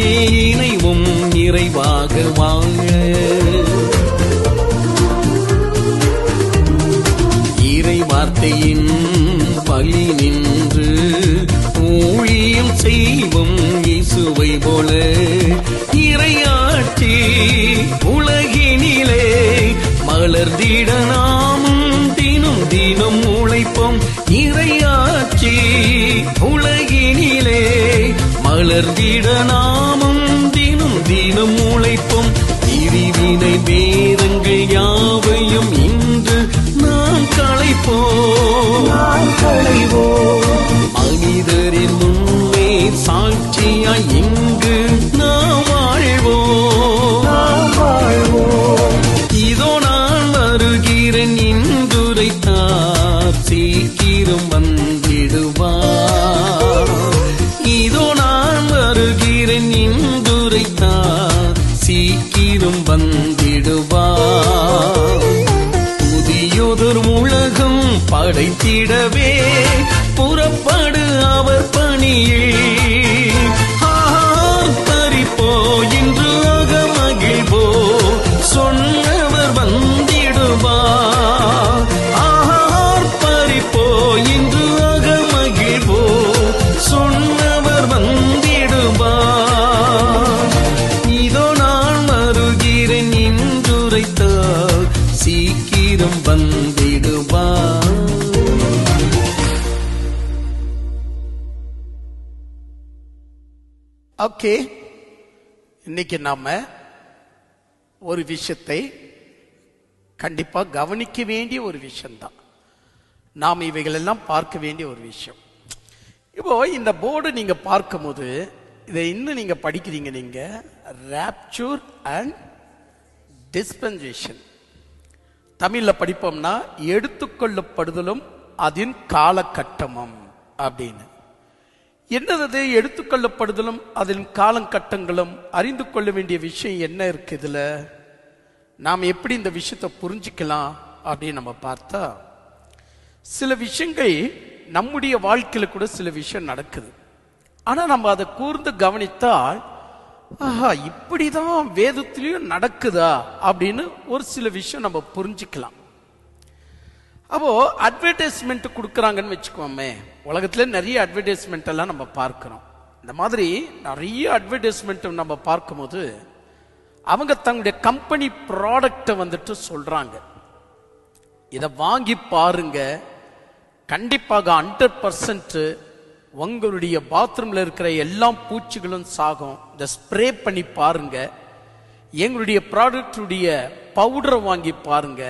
இணைவும் நிறைவாக வாழ இறை வார்த்தையின் பலி நின்று ஊழியம் செய்வோம் இயேசுவை போல. இறையாட்சி உலகினிலே மலர்ந்திட நாமும் தினம் தினம் உழைப்போம். இறையாட்சி உலகினிலே மலர்ந்திட நாமும் தினம் தினம் உழைப்போம். பிரிவினை பேதங்கள் யாவையும் இன்று நாம் களைப்போம். மனிதரின் முன்னே சாட்சியாய் இங்கு நாம் வாழ்வோம். இதோ நான் வருகிறேன் என்றுரைத்தார், சீக்கிரம் வந்திடுவார். இதோ நான் வருகிறேன் என்றுரைத்தார், சீக்கிரம் வந்திடுவார். புதியதொரு உலகம் படைத்திடவே புறப்படு அவர் பணியில். ஆர்ப்பரிப்போ இன்று அகமகிழ்வோ, சொன்னவர் வந்திடுவார். ஆர்ப்பரிப்போ இன்று அகமகிழ்வோ, சொன்னவர் வந்திடுவார். இதோ நான் வருகிறேன் என்றுரைத்தார், சீக்கிரம் வந்திடுவார். ஓகே, இன்னைக்கு நாம ஒரு விஷயத்தை கண்டிப்பா கவனிக்க வேண்டிய ஒரு விஷயம்தான். நாம் இவைகளெல்லாம் பார்க்க வேண்டிய ஒரு விஷயம். இப்போ இந்த போர்டு நீங்க பார்க்கும்போது இதை இன்னும் நீங்க படிக்கிறீங்க. நீங்க ராப்சர் அண்ட் டிஸ்பென்சேஷன், தமிழ்ல படிப்போம்னா எடுத்துக்கொள்ளப்படுதலும் அதன் காலகட்டமும் அப்படின்னு. என்னது எடுத்துக்கொள்ளப்படுதலும் அதன் காலகட்டங்களும்? அறிந்து கொள்ள வேண்டிய விஷயம் என்ன இருக்கு இதுல? நாம் எப்படி இந்த விஷயத்தை புரிஞ்சுக்கலாம் அப்படின்னு நம்ம பார்த்தா, சில விஷயங்கள் நம்முடைய வாழ்க்கையில கூட சில விஷயம் நடக்குது. ஆனா நம்ம அதை கூர்ந்து கவனித்தால், ஆஹா இப்படிதான் வேதத்திலையும் நடக்குதா அப்படின்னு ஒரு சில விஷயம் நம்ம புரிஞ்சுக்கலாம். அப்போ அட்வர்டைஸ்மெண்ட் கொடுக்குறாங்கன்னு வச்சுக்கோமே, உலகத்துல நிறைய அட்வர்டைஸ்மெண்ட் எல்லாம் நம்ம பார்க்கிறோம். இந்த மாதிரி நிறைய அட்வர்டைஸ்மெண்ட் நம்ம பார்க்கும்போது அவங்க தங்களுடைய கம்பெனி ப்ராடக்டை வந்துட்டு சொல்றாங்க, இதை வாங்கி பாருங்க, கண்டிப்பாக 100% உங்களுடைய பாத்ரூம்ல இருக்கிற எல்லா பூச்சிகளும் சாகும். இதை ஸ்ப்ரே பண்ணி பாருங்க, எங்களுடைய ப்ராடக்டுடைய பவுடரை வாங்கி பாருங்க,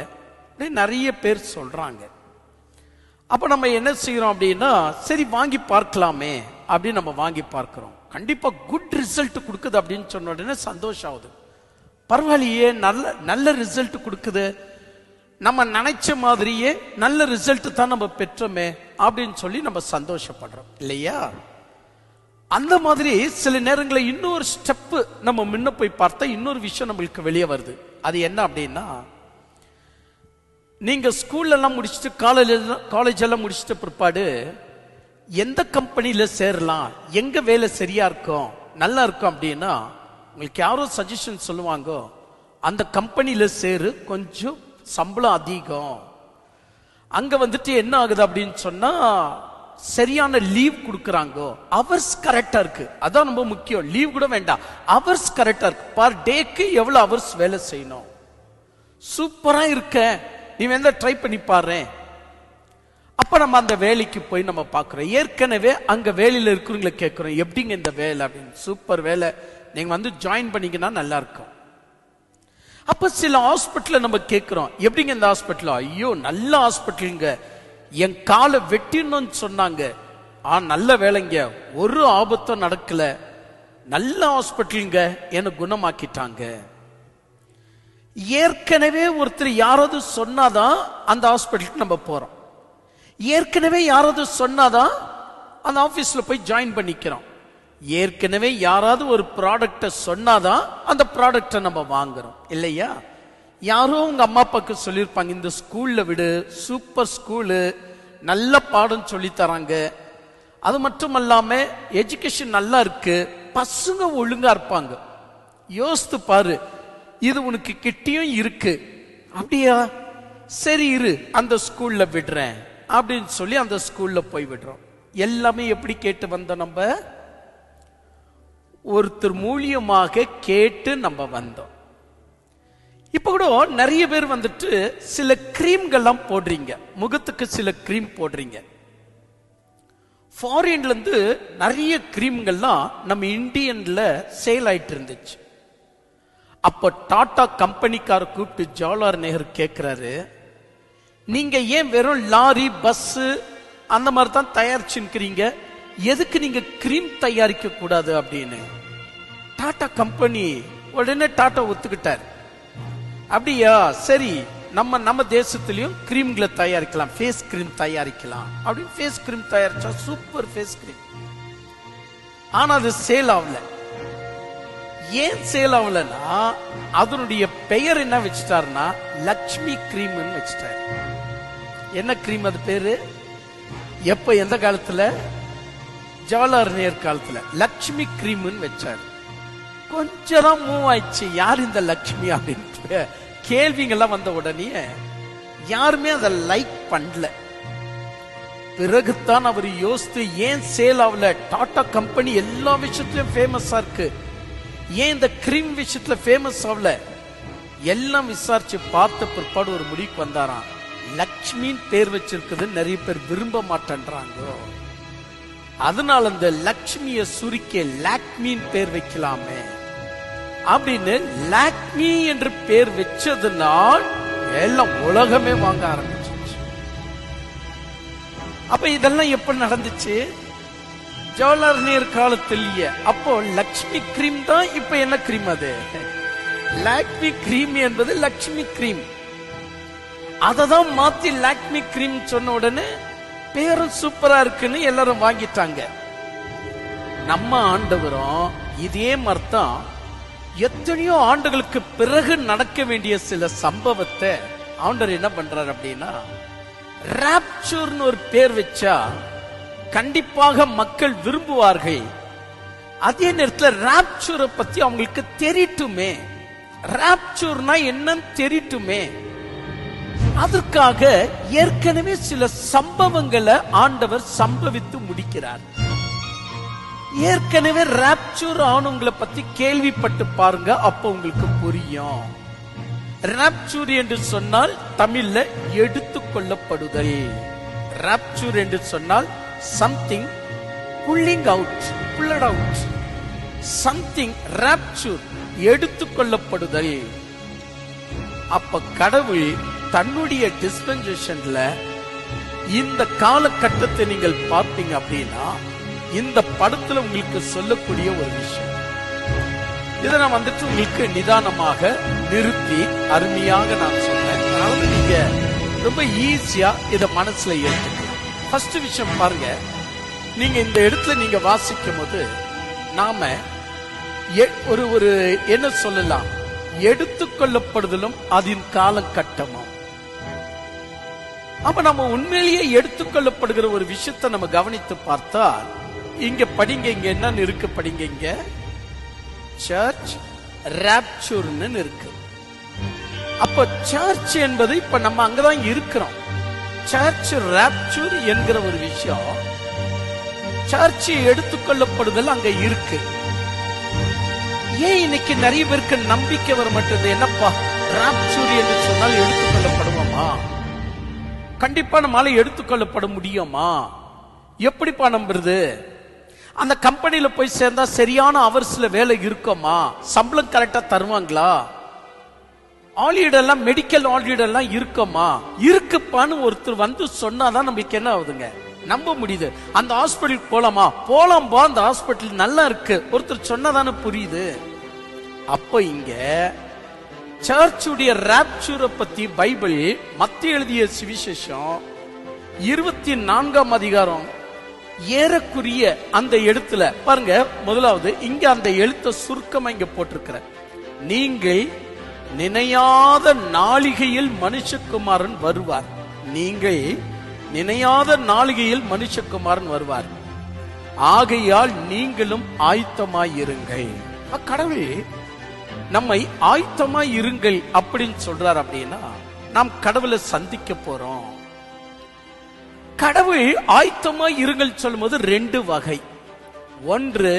நிறைய பேர் சொல்றாங்க. அப்ப நம்ம என்ன செய்யறோம் அப்படின்னா, சரி வாங்கி பார்க்கலாமே அப்படின்னு நம்ம வாங்கி பார்க்கிறோம். கண்டிப்பா குட் ரிசல்ட் கொடுக்குது அப்படின்னு சொன்ன உடனே சந்தோஷம் ஆகுது. பரவாயில்லையே, நல்ல நல்ல ரிசல்ட் கொடுக்குது, நம்ம நினைச்ச மாதிரியே நல்ல ரிசல்ட் தான் நம்ம பெற்றோமே அப்படின்னு சொல்லி நம்ம சந்தோஷப்படுறோம் இல்லையா? அந்த மாதிரி சில நேரங்களில் இன்னொரு ஸ்டெப் நம்ம முன்ன போய் பார்த்தா இன்னொரு விஷயம் நம்மளுக்கு வெளியே வருது. அது என்ன அப்படின்னா, நீங்க ஸ்கூல்ல எல்லாம் முடிச்சுட்டு காலேஜ் எல்லாம் முடிச்சுட்டு பிற்பாடு எந்த கம்பெனியில சேரலாம், எங்க வேலை சரியா இருக்கும் நல்லா இருக்கும் அப்படின்னா உங்களுக்கு யாரோ சஜஷன் சொல்லுவாங்க, அந்த கம்பெனியில சேரு, கொஞ்சம் சம்பளம் அதிகம், அங்க வந்துட்டு என்ன ஆகுது அப்படின்னு சொன்னா சரியான லீவ் கொடுக்கறாங்க, அவர்ஸ் கரெக்டா இருக்கு, அதான் ரொம்ப முக்கியம். லீவ் கூட வேண்டாம், அவர்ஸ் கரெக்டா இருக்கு, பர் டேக்கு எவ்வளவு அவர்ஸ் வேலை செய்யணும், சூப்பரா இருக்க, நீ வேணா ட்ரை பண்ணி பாரு. அப்ப நம்ம அந்த வேலைக்கு போய் நம்ம பாக்குறோம். ஏற்கனவே அங்க வேலையில இருக்கிறவங்களை கேட்கிறோம், எப்படிங்க இந்த வேலை அப்படின்னு. சூப்பர் வேலை, நீங்க வந்து ஜாயின் பண்ணீங்கன்னா நல்லா இருக்கும். அப்ப சில ஹாஸ்பிட்டல் நம்ம கேட்கிறோம், எப்படிங்க இந்த ஹாஸ்பிட்டல்? ஐயோ நல்ல ஹாஸ்பிட்டலுங்க, என் காலை வெட்டிடணும்னு சொன்னாங்க, நல்ல வேலைங்க, ஒரு ஆபத்தும் நடக்கல, நல்ல ஹாஸ்பிட்டலுங்க, என்ன குணமாக்கிட்டாங்க. ஏற்கனவே ஒருத்தர் யாராவது சொன்னாதான் அந்த ஹாஸ்பிட்டலுக்கு நம்ம போறோம், ஏற்கனவே யாராவது சொன்னாதான் அந்த ஆபீஸ்ல போய் ஜாயின் பண்ணிக்கிறோம், ஏற்கனவே யாராவது ஒரு ப்ராடக்ட சொன்னாதான் அந்த ப்ராடக்ட நம்ம வாங்குறோம் இல்லையா? யாரோ உங்க அம்மா அப்பாக்கு சொல்லியிருப்பாங்க, இந்த ஸ்கூல்ல விடு, சூப்பர் ஸ்கூலு, நல்ல பாடம் சொல்லி தராங்க, அது மட்டும் இல்லாம எஜுகேஷன் நல்லா இருக்கு, பசங்க ஒழுங்கா இருப்பாங்க. யோசித்து பாரு, இது உனக்கு கிட்டியும் இருக்கு. அப்படியா, சரி இரு, அந்த ஸ்கூல்ல விடுறேன் அப்படின்னு சொல்லி அந்த ஸ்கூல்ல போய் விடுறோம். எல்லாமே எப்படி கேட்டு வந்தோம்? நம்ம ஒருத்தர் மூலியமாக கேட்டு நம்ம வந்தோம். இப்ப கூட நிறைய பேர் வந்துட்டு சில கிரீம்கள்லாம் போடுறீங்க, முகத்துக்கு சில கிரீம் போடுறீங்க. ஃபாரின்ல இருந்து நிறைய கிரீம்கள்லாம் நம்ம இந்தியன்ல சேல் ஆயிட்டு இருந்துச்சு. அப்போ டாடா கம்பெனிக்கார கூப்பிட்டு ஜவஹர்லால் நேரு கேட்கிறாரு, நீங்க ஏன் வெறும் லாரி பஸ் அந்த மாதிரி தான் தயாரிச்சுக்கிறீங்க, எதுக்கு நீங்க கிரீம் தயாரிக்க கூடாது அப்படின்னு. டாடா கம்பெனி உடனே டாடா ஒத்துக்கிட்டார். அப்படியா, சரி நம்ம தேசத்திலையும் கிரீம்களை தயாரிக்கலாம், ஃபேஸ் கிரீம் தயாரிக்கலாம் அப்படின்னு ஃபேஸ் கிரீம் தயாரிச்சா சூப்பர் ஃபேஸ் கிரீம். ஆனா அது சேல் ஆகல. ஏன் சேல் ஆகலன்னா அதனுடைய பெயர் என்ன வச்சுட்டாருன்னா லக்ஷ்மி கிரீம் வச்சுட்டாரு. என்ன கிரீம் அது பேரு? எப்ப, எந்த காலத்துல? ஜவஹர்லால் நேரு காலத்துல லக்ஷ்மி கிரீம் வச்சாரு. கொஞ்சம் தான் மூவ் ஆயிடுச்சு, யார் இந்த லக்ஷ்மி அப்படின்ட்டு கேள்விங்கெல்லாம் வந்த உடனே யாருமே அதை லைக் பண்ணல. பிறகுதான் அவர் யோசித்து ஏன் சேல் ஆகல, டாடா கம்பெனி எல்லா விஷயத்திலும் ஃபேமஸா இருக்கு, ஏன் இந்த கிரீம் விஷயத்துல ஃபேமஸ் ஆகல, எல்லாம் விசாரிச்சு பார்த்த பிற்பாடு ஒரு முடிவுக்கு வந்தாராம், லக்ஷ்மின்னு பேர் வச்சிருக்குது நிறைய பேர் விரும்ப மாட்டேன்றாங்க, அதனால அந்த லக்ஷ்மிய சுருக்கி லாக்மின்னு பேர் வைக்கலாமே அப்படின்னு லாக்மி என்று பேர் வச்சதுனால் எல்லாம் உலகமே வாங்க ஆரம்பிச்சிச்சு. அப்ப இதெல்லாம் எப்ப நடந்துச்சு? ஜவஹர்லால் நேரு காலத்திலேயே. அப்போ லக்ஷ்மி கிரீம் தான் இப்ப என்ன கிரீம்? அது லாக்மி கிரீம் என்பது லக்ஷ்மி கிரீம். அததான் மாத்தி லாக்மி கிரீம் சொன்ன உடனே பேரும் சூப்பரா இருக்குன்னு எல்லாரும் வாங்கிட்டாங்க. நம்ம ஆண்டவரும் இதே மாதிரிதான் எத்தனையோ ஆண்டுகளுக்கு பிறகு நடக்க வேண்டிய சில சம்பவத்தை ஆண்டவர் என்ன பண்றாரு அப்படின்னா ராப்சூர்னு ஒரு பேர் வச்சா கண்டிப்பாக மக்கள் விரும்புவார்கள். அதே நேரத்தில் ராப்சூரை பத்தி அவங்களுக்கு தெரியட்டுமே, ராப்சூர்னா என்னன்னு தெரியட்டுமே, அதற்காக ஏற்கனவே சில சம்பவங்களை ஆண்டவர் சம்பவித்து முடிக்கிறார். ஏற்கனவே ராப்சூர் ஆனவங்களை பத்தி கேள்விப்பட்டு பாருங்க, அப்ப உங்களுக்கு புரியும். ராப்சூர் என்று சொன்னால் தமிழ்ல எடுத்துக்கொள்ளப்படுதல். ராப்சூர் என்று சொன்னால் something pulling out, pulled out, something rapture, எடுத்துக்கொள்ளப்படுதல். அப்ப கடவுள் தன்னுடைய டிஸ்பென்சேஷன்ல இந்த காலகட்டத்தை நீங்கள் பார்ப்பீங்க அப்படின்னா இந்த படத்துல உங்களுக்கு சொல்லக்கூடிய ஒரு விஷயம், இதை நான் வந்துட்டு உங்களுக்கு நிதானமாக நிறுத்தி அருமையாக நான் சொன்னேன். அதனால நீங்க ரொம்ப ஈஸியா இத மனசுல ஏற்றுக்கலாம். ஃபர்ஸ்ட் விஷயம் பாருங்க, நீங்க இந்த இடத்துல நீங்க வாசிக்கும் போது நாம ஒரு என்ன சொல்லலாம், எடுத்துக்கொள்ளப்படுதலும் அதன் காலகட்டமும். அப்ப நம்ம உண்மையிலேயே எடுத்துக்கொள்ளப்படுகிற ஒரு விஷயத்தை நம்ம கவனித்து பார்த்தால் இங்க படிங்க, இங்க என்ன இருக்கு படிங்க, இங்க சர்ச் ராப்சூர்னு இருக்கு. அப்ப சர்ச் என்பது இப்ப நம்ம அங்கதான் இருக்கிறோம். சர்ச் ராப்சூர் என்கிற ஒரு விஷயம், சர்ச் எடுத்துக்கொள்ளப்படுதல் அங்க இருக்கு. ஏன் இன்னைக்கு நிறைய பேருக்கு நம்பிக்கை வர மாட்டேது? என்னப்பா ராப்சூர் என்று சொன்னால் எடுத்துக்கொள்ளப்படுவோமா? கண்டிப்பா நம்மால எடுத்துக்கொள்ளப்பட முடியுமா? எப்படிப்பா நம்புறது? அந்த கம்பெனியில போய் சேர்ந்தா சரியான அவர்ஸ்ல வேலை இருக்குமா? சம்பளம் கரெக்டா தருவாங்களா? ஆல்ரெடி மெடிக்கல் ஆல்ரெடி இருக்குமா? இருக்குப்பான்னு ஒருத்தர் வந்து சொன்னாதான் நமக்கு என்ன ஆகுதுங்க, நம்ப முடியுது. அந்த ஹாஸ்பிட்டல் போலாமா? போலாம்பா, அந்த ஹாஸ்பிட்டல் நல்லா இருக்கு, ஒருத்தர் சொன்னதானே புரியுது. அப்ப இங்க சர்ச்சுடைய ராப்சூரை பத்தி பைபிள் மத்திய எழுதிய சுவிசேஷம் 24ஆம் அதிகாரம் ஏறக்குரிய அந்த எழுத்துல பாருங்க, முதலாவது இங்க அந்த எழுத்த சுருக்கமா இங்க போட்டிருக்கிற, நீங்கள் நினையாத நாளிகையில் மனுஷகுமாரன் வருவார். நீங்கள் நினையாத நாளிகையில் மனுஷகுமாரன் வருவார். ஆகையால் நீங்களும் ஆயத்தமாயிருங்கள். கடவுள் நம்மை ஆயத்தமாய் இருங்கள் அப்படின்னு சொல்றார். அப்படின்னா நாம் கடவுளை சந்திக்க போறோம். கடவுள் ஆயத்தமாய் இருங்கள் சொல்லும் போது ரெண்டு வகை. ஒன்று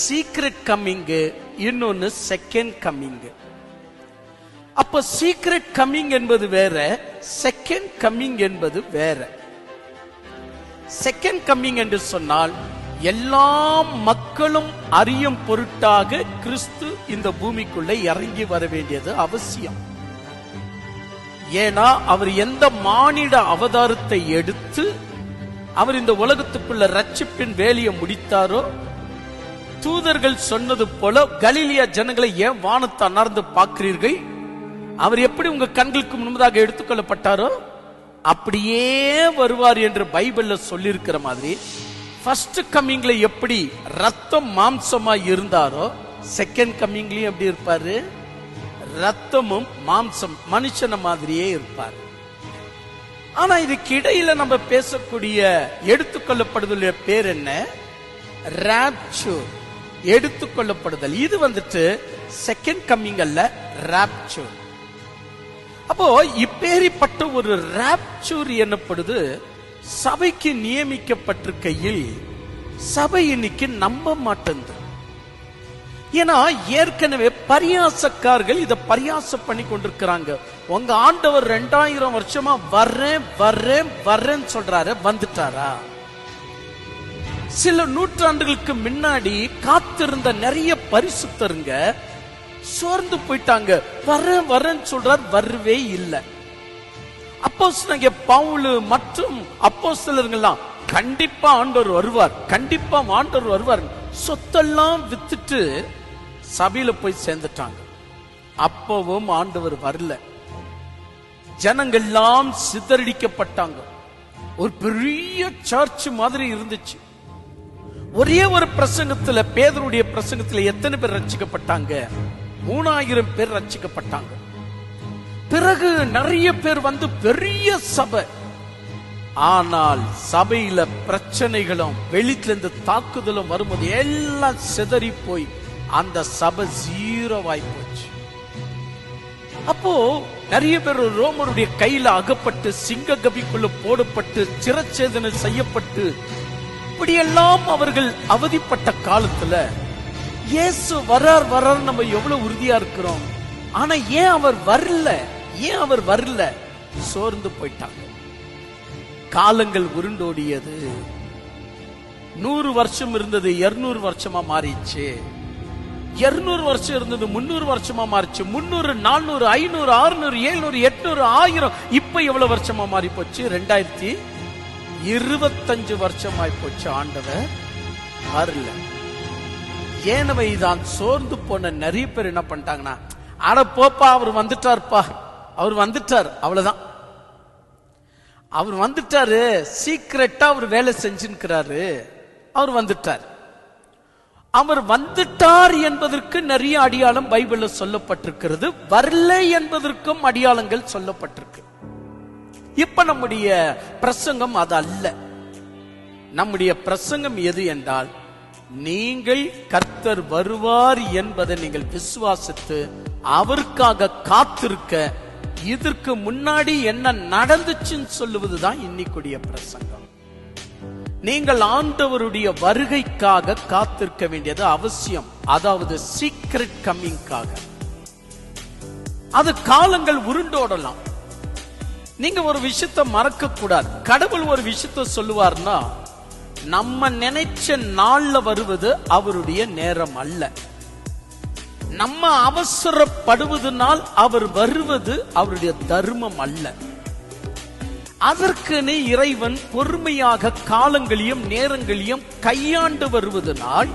சீக்ரெட் கம்மிங், இன்னொன்னு செகண்ட் கம்மிங். அப்ப சீக்ரெட் கம்மிங் என்பது வேற, செகண்ட் கம்மிங் என்பது வேற. செகண்ட் கம்மிங் என்று சொன்னால் எல்லா மக்களும் அறியும் பொருட்டாக கிறிஸ்து இந்த பூமிக்குள்ள இறங்கி வர வேண்டியது அவசியம். ஏன்னா அவர் எந்த மானிட அவதாரத்தை எடுத்து அவர் இந்த உலகத்துக்குள்ள ரட்சிப்பின் வேலையை முடித்தாரோ, தூதர்கள் சொன்னது போல கலிலியா ஜனங்களை ஏன் வானத்தை அண்ணார்ந்து பார்க்கிறீர்கள், அவர் எப்படி உங்க கண்களுக்கு முன்பதாக எடுத்துக்கொள்ளப்பட்டாரோ அப்படியே வருவார் என்று பைபிள்ல சொல்லியிருக்கிற மாதிரி, ஃபர்ஸ்ட் கம்மிங்ல எப்படி ரத்தம் மாம்சமா இருந்தாரோ செகண்ட் கம்மிங்லயும் எப்படி இருப்பாரு, ரத்தமும் மாம்சம் மனுஷன மாதிரியே இருப்பார். ஆனா இதுக்கு இடையில நம்ம பேசக்கூடிய எடுத்துக்கொள்ளப்படுதல் பேர் என்ன, ராப்சர், எடுத்துக்கொள்ளப்படுதல். இது வந்துட்டு செகண்ட் கம்மிங் அல்ல, ராப்சர். அப்போ இப்பேரிப்பட்ட ஒரு ராப்சர் என்னப்படுது சபைக்கு நியமிக்கப்பட்டிருக்கையில் சபை இன்னைக்கு நம்ப மாட்டேங்குது. ஏன்னா ஏற்கனவே பரியாசக்காரர்கள் இதை பரியாசம் பண்ணி கொண்டிருக்கிறாங்க. உங்க ஆண்டவர் 2000 வருஷமா வர்றேன் வர்றேன் வர்றேன்னு சொல்றாரு, வந்துட்டாரா? சில நூற்றாண்டுகளுக்கு முன்னாடி காத்திருந்த நிறைய பரிசுத்தருங்க சோர்ந்து போயிட்டாங்க. வர்றேன் வர்றேன்னு சொல்றார், வரவே இல்லை. அப்போஸ்தலனாகிய பவுல் மற்றும் அப்போஸ்தலர்கள்லாம் கண்டிப்பா ஆண்டவர் வருவார், கண்டிப்பா ஆண்டவர் வருவார், சொத்தெல்லாம் வித்துட்டு சபையில போய் சேர்ந்துட்டாங்க. அப்பவும் ஆண்டவர் வரல. ஜனங்கள்லாம் சிதறடிக்கப்பட்டாங்க. ஒரு பெரிய சர்ச் மாதிரி இருந்துச்சு. ஒரே ஒரு பிரசங்கத்துல, பேதுருடைய பிரசங்கத்துல எத்தனை பேர் ரட்சிக்கப்பட்டாங்க? 3000 பேர் ரட்சிக்கப்பட்டாங்க. பிறகு நிறைய பேர் வந்து பெரிய சபை. ஆனால் சபையில பிரச்சனைகளும் வெளியிலிருந்து தாக்குதலும் வரும்போது எல்லாம் சிதறி போய் அந்த சபை ஜீரோவாய் போச்சு. அப்போ நிறைய பேர் ரோமருடைய கையில அகப்பட்டு சிங்க கபிக்குள்ள போடப்பட்டு சிரச்சேதனை செய்யப்பட்டு இப்படியெல்லாம் அவர்கள் அவதிப்பட்ட காலத்துல இயேசு வரார் வரார் நம்ம எவ்வளவு உறுதியா இருக்கிறோம். ஆனா ஏன் அவர் வரல, ஏன் அவர் வரல? சோர்ந்து போயிட்டாங்க. காலங்கள் உருண்டோடியது. 100 வருஷம் இருந்தது 200 வருஷமா மாறிச்சு. 200 வருஷம் இருந்தது 300 வருஷமா மாறிச்சு. 300, 400, 500, 600, 700, 800, 1000 இப்ப எவ்வளவு வருஷமா மாறி போச்சு? 2025 வருஷமாய் போச்சு. ஆண்டவர் வரல. ஏனவை தான் சோர்ந்து போன நிறைய பேர் என்ன பண்ணிட்டாங்கன்னா, அட போப்பா அவர் வந்துட்டார்ப்பா, அவர் வந்துட்டார், அவ்வளவுதான், அவர் வந்துட்டாரு, சீக்கிரட்டா அவர் வேலை செஞ்சுக்கிறாரு, அவர் வந்துட்டார். அவர் வந்துட்டார் என்பதற்கு நிறைய அடையாளம் பைபிள்ல சொல்லப்பட்டிருக்கிறது. வரல என்பதற்கும் அடையாளங்கள் சொல்லப்பட்டிருக்கு. இப்ப நம்முடைய பிரசங்கம் அது அல்ல. நம்முடைய பிரசங்கம் எது என்றால், நீங்கள் கர்த்தர் வருவார் என்பதை நீங்கள் விசுவாசித்து அவருக்காக காத்திருக்க, இதற்கு முன்னாடி என்ன நடந்துச்சுன்னு சொல்லுவதுதான் இன்னைக்குடைய பிரசங்கம். நீங்கள் ஆண்டவருடைய வருகைக்காக காத்திருக்க வேண்டியது அவசியம். அதாவது சீக்ரெட் கம்மிங்காக. அது காலங்கள் உருண்டோடலாம். நீங்க ஒரு விஷயத்தை மறக்க கூடாது. கடவுள் ஒரு விஷயத்தை சொல்லுவார்னா நம்ம நினைச்ச நாள்ல வருவது அவருடைய நேரம் அல்ல. நம்ம அவசரப்படுவதனால் அவர் வருவது அவருடைய தர்மம் அல்ல. அதற்கு இறைவன் பொறுமையாக காலங்களையும் நேரங்களையும் கையாண்டு வருவதனால்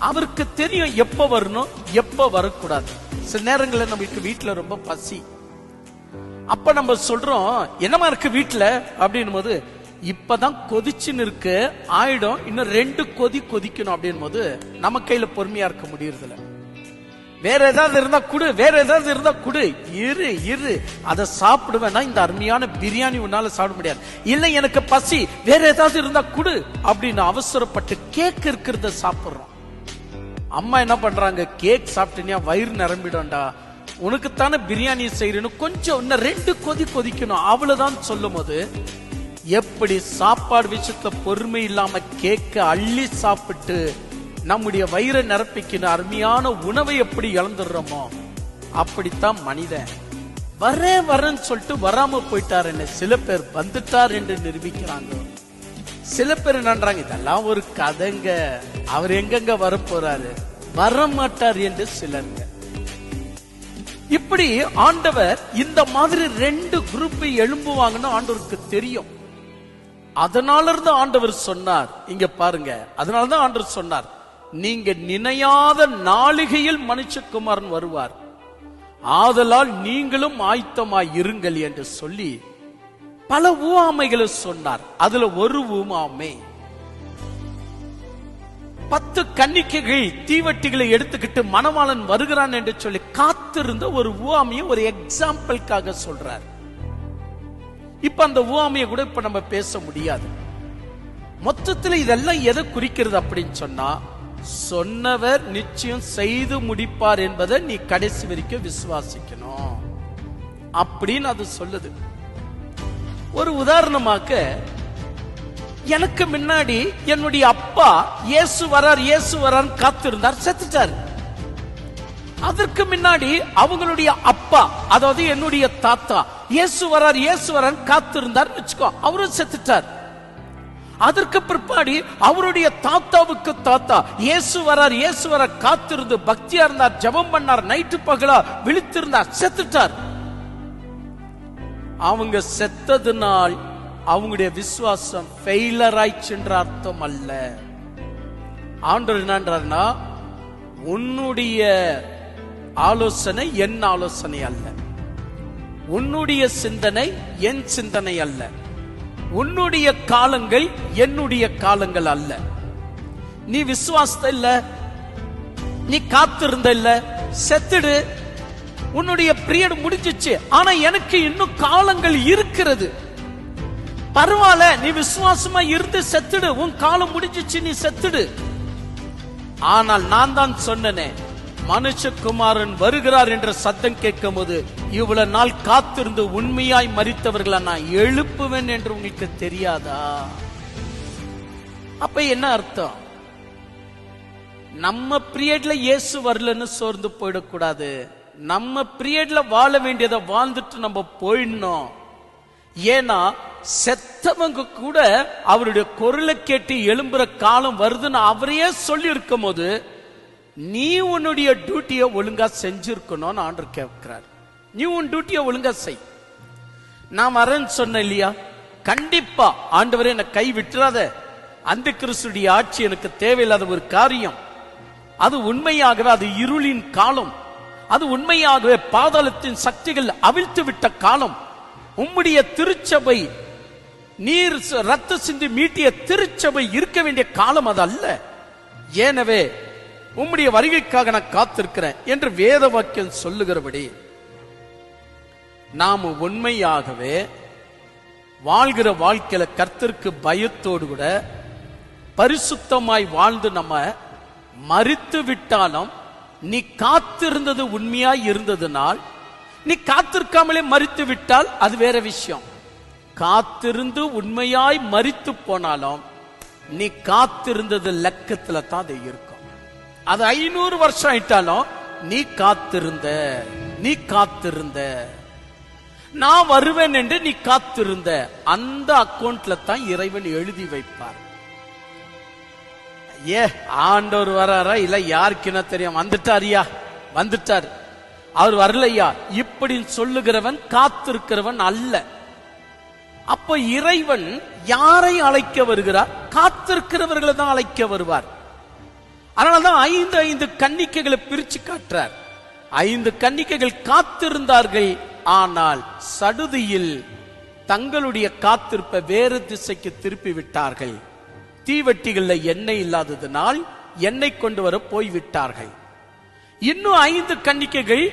அவருக்கு தெரியும் எப்ப வரணும் எப்ப வரக்கூடாது. சில நேரங்களில் நமக்கு வீட்டுல ரொம்ப பசி. அப்ப நம்ம சொல்றோம், என்னமா இருக்கு வீட்டுல அப்படின் போது, இப்பதான் கொதிச்சுன்னு இருக்கு, ஆயிடும், இன்னும் 2 கொதி கொதிக்கணும் அப்படின் போது நம்ம கையில பொறுமையா இருக்க முடியறதில்ல. வேற ஏதாவது இருந்தா குடு, வேற ஏதாவது இருந்தா குடு. இரு இரு, அதை சாப்பிடுவேன்னா இந்த அருமையான பிரியாணி உன்னால சாப்பிட முடியாது. இல்லை எனக்கு பசி, வேற ஏதாவது இருந்தா குடு அப்படின்னு அவசரப்பட்டு கேக் இருக்கிறத சாப்பிடுறோம். அம்மா என்ன பண்றாங்க, கேக் சாப்பிட்டீங்கன்னா வயிறு நிரம்பிடும்டா, உனக்குத்தானே பிரியாணி செய்யறேன்னு கொஞ்சம் இன்னும் 2 கொதி கொதிக்கணும் அவ்வளவுதான் சொல்லும் போது, எப்படி சாப்பாடு விஷயத்துல பொறுமை இல்லாம கேக்க அள்ளி சாப்பிட்டு நம்முடைய வயிறை நிரப்பிக்கணும் அருமையான உணவை எப்படி இழந்துடுறோமோ, அப்படித்தான் மனிதன். வரேன்னு சொல்லிட்டு வராம போயிட்டார். என்ன சில பேர் வந்துட்டார் என்று நிரூபிக்கிறாங்க. சில பேர் என்னன்றாங்க, இதெல்லாம் ஒரு கதைங்க, அவர் எங்கெங்க வர போறாரு, வரமாட்டார் என்று சிலருங்க. இப்படி ஆண்டவர் இந்த மாதிரி 2 குரூப் எழும்புவாங்கன்னு ஆண்டவருக்கு தெரியும். அதனால இருந்து ஆண்டவர் சொன்னார், இங்க பாருங்க, அதனாலதான் ஆண்டவர் சொன்னார், நீங்க நினையாத நாளிகையில் மனுஷகுமாரன் வருவார், ஆதலால் நீங்களும் ஆயத்தமாய் இருங்கள் என்று சொல்லி பல உவமைகளை சொன்னார். அதுல ஒரு உவமை, 10 கன்னிகைகள் தீவட்டிகளை எடுத்துக்கிட்டு மணவாளன் வருகிறான் என்று சொல்லி காத்திருந்த ஒரு உவமையை ஒரு எக்ஸாம்பிளுக்காக சொல்றார். இப்ப அந்த உவமையை கூட இப்ப நம்ம பேச முடியாது. மொத்தத்தில் இதெல்லாம் எதை குறிக்கிறது அப்படின்னு சொன்னா, சொன்னவர் நிச்சயம் செய்து முடிப்பார் என்பதை நீ கடைசி வரைக்கும் விசுவாசிக்கணும் அப்படின்னு அது சொல்லுது. ஒரு உதாரணமாக, எனக்கு முன்னாடி என்னுடைய அப்பா இயேசு வரார் காத்திருந்தார், செத்துட்டார். அதற்கு முன்னாடி அவங்களுடைய அப்பா, அதாவது என்னுடைய தாத்தா இயேசு வரார் காத்திருந்தார் வச்சுக்கோ, அவரும் செத்துட்டார். அதற்கு பிற்பாடி அவருடைய தாத்தாவுக்கு தாத்தா இயேசு வரார் காத்திருந்து பக்தியா இருந்தார், ஜெபம் பண்ணார், நைட்டு பகலா விழித்திருந்தார், செத்துட்டார். அவங்க செத்ததுனால் அவங்களுடைய விசுவாசம் ஃபெயிலர் ஆயிடுச்சுன்ற அர்த்தம் அல்ல. ஆண்டவர் என்னன்றார்னா, உன்னுடைய ஆலோசனை என் ஆலோசனை அல்ல, உன்னுடைய சிந்தனை என் சிந்தனை அல்ல, உன்னுடைய காலங்கள் என்னுடைய காலங்கள் அல்ல. நீ விசுவாசத்தை இல்ல, நீ காத்திருந்த இல்ல, செத்துடு, உன்னுடைய பீரியட் முடிஞ்சிச்சு. ஆனா எனக்கு இன்னும் காலங்கள் இருக்கிறது, பரவாயில்ல, நீ விசுவாசமா இருந்து செத்துடு, உன் காலம் முடிஞ்சிச்சு, நீ செத்துடு. ஆனால் நான் தான் சொன்னேனே, மனுஷகுமாரன் வருகிறார் என்ற சத்தம் கேட்கும் போது இவ்வளவு நாள் காத்திருந்து உண்மையாய் மரித்தவர்களை நான் எழுப்புவேன் என்று உங்களுக்கு தெரியாதா? அப்ப என்ன அர்த்தம்? நம்ம பீரியட்ல இயேசு வரலன்னு சோர்ந்து போயிடக்கூடாது. நம்ம பீரியட்ல வாழ வேண்டியதை வாழ்ந்துட்டு நம்ம போயிடணும். ஏன்னா செத்தவங்க கூட அவருடைய குரலை கேட்டு எழும்புற காலம் வருதுன்னு அவரையே சொல்லி இருக்கும் போது, நீ உன்னுடைய டியூட்டியை ஒழுங்கா செஞ்சிருக்கணும்னு ஆண்டவர் கேட்கிறார். நீ உன் டியூட்டியை ஒழுங்கா செய். நான் வரேன்னு சொன்ன இல்லையா, கண்டிப்பா ஆண்டவரே என்னை கை விட்டுறாத, அந்த கிறிஸ்துடைய ஆட்சி எனக்கு தேவையில்லாத ஒரு காரியம், அது உண்மையாகவே அது இருளின் காலம், அது உண்மையாகவே பாதாளத்தின் சக்திகள் அவிழ்த்து விட்ட காலம். உம்முடைய திருச்சபை, நீர் ரத்த சிந்தி மீட்டிய திருச்சபை இருக்க வேண்டிய காலம் அது அல்ல. எனவே உம்முடைய வருகைக்காக நான் காத்திருக்கிறேன் என்று வேத வாக்கியம் சொல்லுகிறபடி, நாம உண்மையாகவே வாழ்கிற வாழ்க்கையில கர்த்தருக்கு பயத்தோடு கூட பரிசுத்தமாய் வாழ்ந்து நம்ம மரித்து விட்டாலும், நீ காத்திருந்தது உண்மையாய் இருந்ததுனால், நீ காத்திருக்காமலே மரித்து விட்டால் அது வேற விஷயம். காத்திருந்து உண்மையாய் மரித்து போனாலும் நீ காத்திருந்தது லக்கத்துல தான் அது இருக்கும். அது 500 வருஷம் ஆயிட்டாலும் நீ காத்திருந்த, நான் வருவேன் என்று நீ காத்திருந்த அந்த அக்கௌண்ட்ல தான் இறைவன் எழுதி வைப்பார். ஆண்டவர் வராரா இல்ல யாருக்கு என்ன தெரியும், வந்துட்டாரியா, வந்துட்டார், அவர் வரலையா இப்படி சொல்லுகிறவன் காத்திருக்கிறவன் அல்ல. அப்ப இறைவன் யாரை அழைக்க வருகிறார்? காத்திருக்கிறவர்களை தான் அழைக்க வருவார். அதனாலதான் 5 கன்னிகைகளை பிரிச்சு காட்டுறார். 5 கன்னிகைகள் காத்திருந்தார்கள், ஆனால் சடுதியில் தங்களுடைய காத்திருப்பை வேறு திசைக்கு திருப்பி விட்டார்கள். தீவட்டிகள்ல எண்ணெய் இல்லாததினால் எண்ணெய் கொண்டு வர போய்விட்டார்கள். இன்னும் 5 கன்னிகைகள்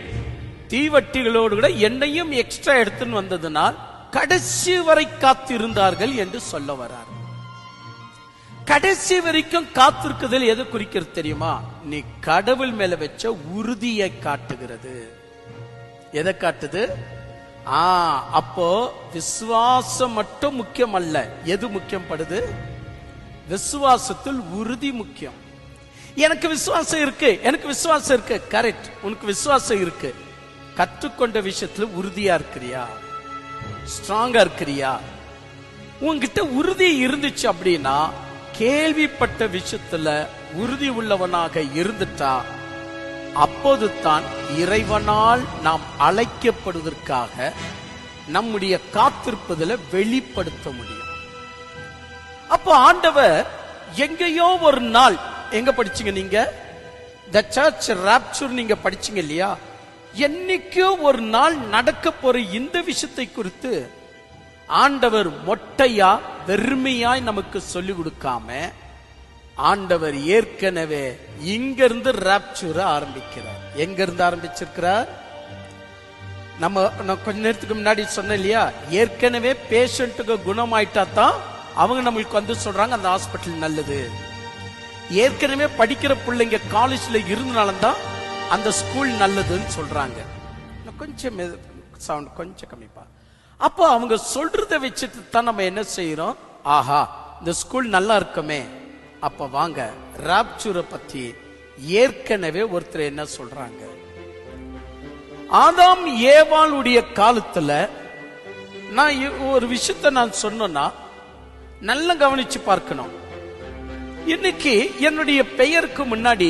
தீவட்டிகளோடு கூட எண்ணெயும் எக்ஸ்ட்ரா எடுத்துன்னு வந்ததுனால் கடைசி வரை காத்திருந்தார்கள் என்று சொல்ல வரார். கடைசி வரைக்கும் காத்திருக்குதல் எது குறிக்கிறது தெரியுமா? நீ கடவுள் மேல வச்ச உறுதியை காட்டுகிறது. எதை காட்டுது? அப்போ விசுவாசம் மட்டும் முக்கியம் அல்ல. எது முக்கியம் படுது? விசுவாசத்தில் உறுதி முக்கியம். எனக்கு விசுவாசம் இருக்கு, எனக்கு விசுவாசம் இருக்கு. கரெக்ட், உனக்கு விசுவாசம் இருக்கு. கற்றுக்கொண்ட விஷயத்துல உறுதியா இருக்கிறியா? ஸ்ட்ராங்கா இருக்கிறியா? உன்கிட்ட உறுதி இருந்துச்சு அப்படின்னா கேள்விப்பட்ட விஷயத்துல உறுதி உள்ளவனாக இருந்துட்டா அப்போது தான் இறைவனால் நாம் அழைக்கப்படுவதற்காக நம்முடைய காத்திருப்பதில் வெளிப்படுத்த முடியும். அப்போ ஆண்டவர் எங்கேயோ ஒரு நாள், எங்க படிச்சீங்க நீங்க? த சர்ச் ராப்சர் நீங்க படிச்சீங்க இல்லையா? என்னைக்கோ ஒரு நாள் நடக்க போற இந்த விஷயத்தை குறித்து ஆண்டவர் மொட்டையா வெறுமையாய் நமக்கு சொல்லிக் கொடுக்காம ஆண்டவர் ஏற்கனவே இங்கிருந்து ராப்சர் ஆரம்பிக்கிறார். எங்க இருந்து ஆரம்பிச்சிருக்கிறார்? நம்ம கொஞ்ச நேரத்துக்கு முன்னாடி சொன்ன இல்லையா, ஏற்கனவே பேஷண்ட்டுக்கு குணமாயிட்டா தான் அவங்க நம்மளுக்கு வந்து சொல்றாங்க அந்த ஹாஸ்பிட்டல் நல்லது. ஏற்கனவே படிக்கிற பிள்ளைங்க காலேஜ்ல இருந்தனால்தான் அந்த ஸ்கூல் நல்லதுன்னு சொல்றாங்க. கொஞ்சம் சவுண்ட் கொஞ்சம் கம்மிப்பா. அப்போ அவங்க சொல்றதை வச்சுட்டு தான் நம்ம என்ன செய்யறோம்? ஆஹா, இந்த ஸ்கூல் நல்லா இருக்குமே, அப்ப வாங்க ராப்சரை பத்தி ஏற்கனவே ஒருத்தர் என்ன சொல்றாங்க. ஆதாம் ஏவாளுடைய காலத்துல நான் ஒரு விஷயத்தை நான் சொன்னா நல்லா கவனிச்சு பார்க்கணும். இன்னைக்கு என்னுடைய பெயருக்கு முன்னாடி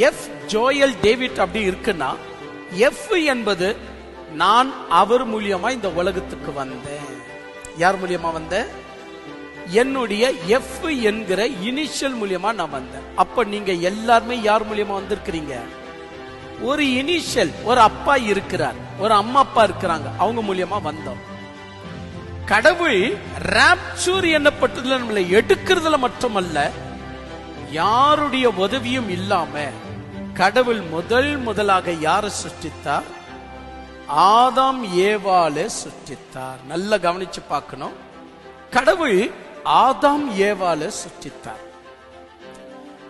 எஃப் ஜோயல் டேவிட் அப்படி இருக்குன்னா, எஃப் என்பது நான் அவர் மூலியமா இந்த உலகத்துக்கு வந்தேன். யார் மூலியமா வந்தேன்? என்னுடைய எஃப் என்கிற இனிஷியல் மூலியமா நான் வந்தேன். அப்ப நீங்க எல்லாருமே யார் மூலியமா வந்திருக்கிறீங்க? ஒரு இனிஷியல், ஒரு அப்பா இருக்கிறார், ஒரு அம்மா அப்பா இருக்கிறாங்க, அவங்க மூலியமா வந்தோம். கடவுள் ராப்சர் என்னப்பட்டதுல நம்மளை எடுக்கிறதுல மட்டுமல்ல, யாருடைய உதவியும் இல்லாம கடவுள் முதலாக யாரை சிருஷ்டித்தார்? ஆதாம் ஏவாளை சிருஷ்டித்தார். நல்லா கவனிச்சு பார்க்கணும். கடவுள் ஆதாம் ஏவாளை சிருஷ்டித்தார்.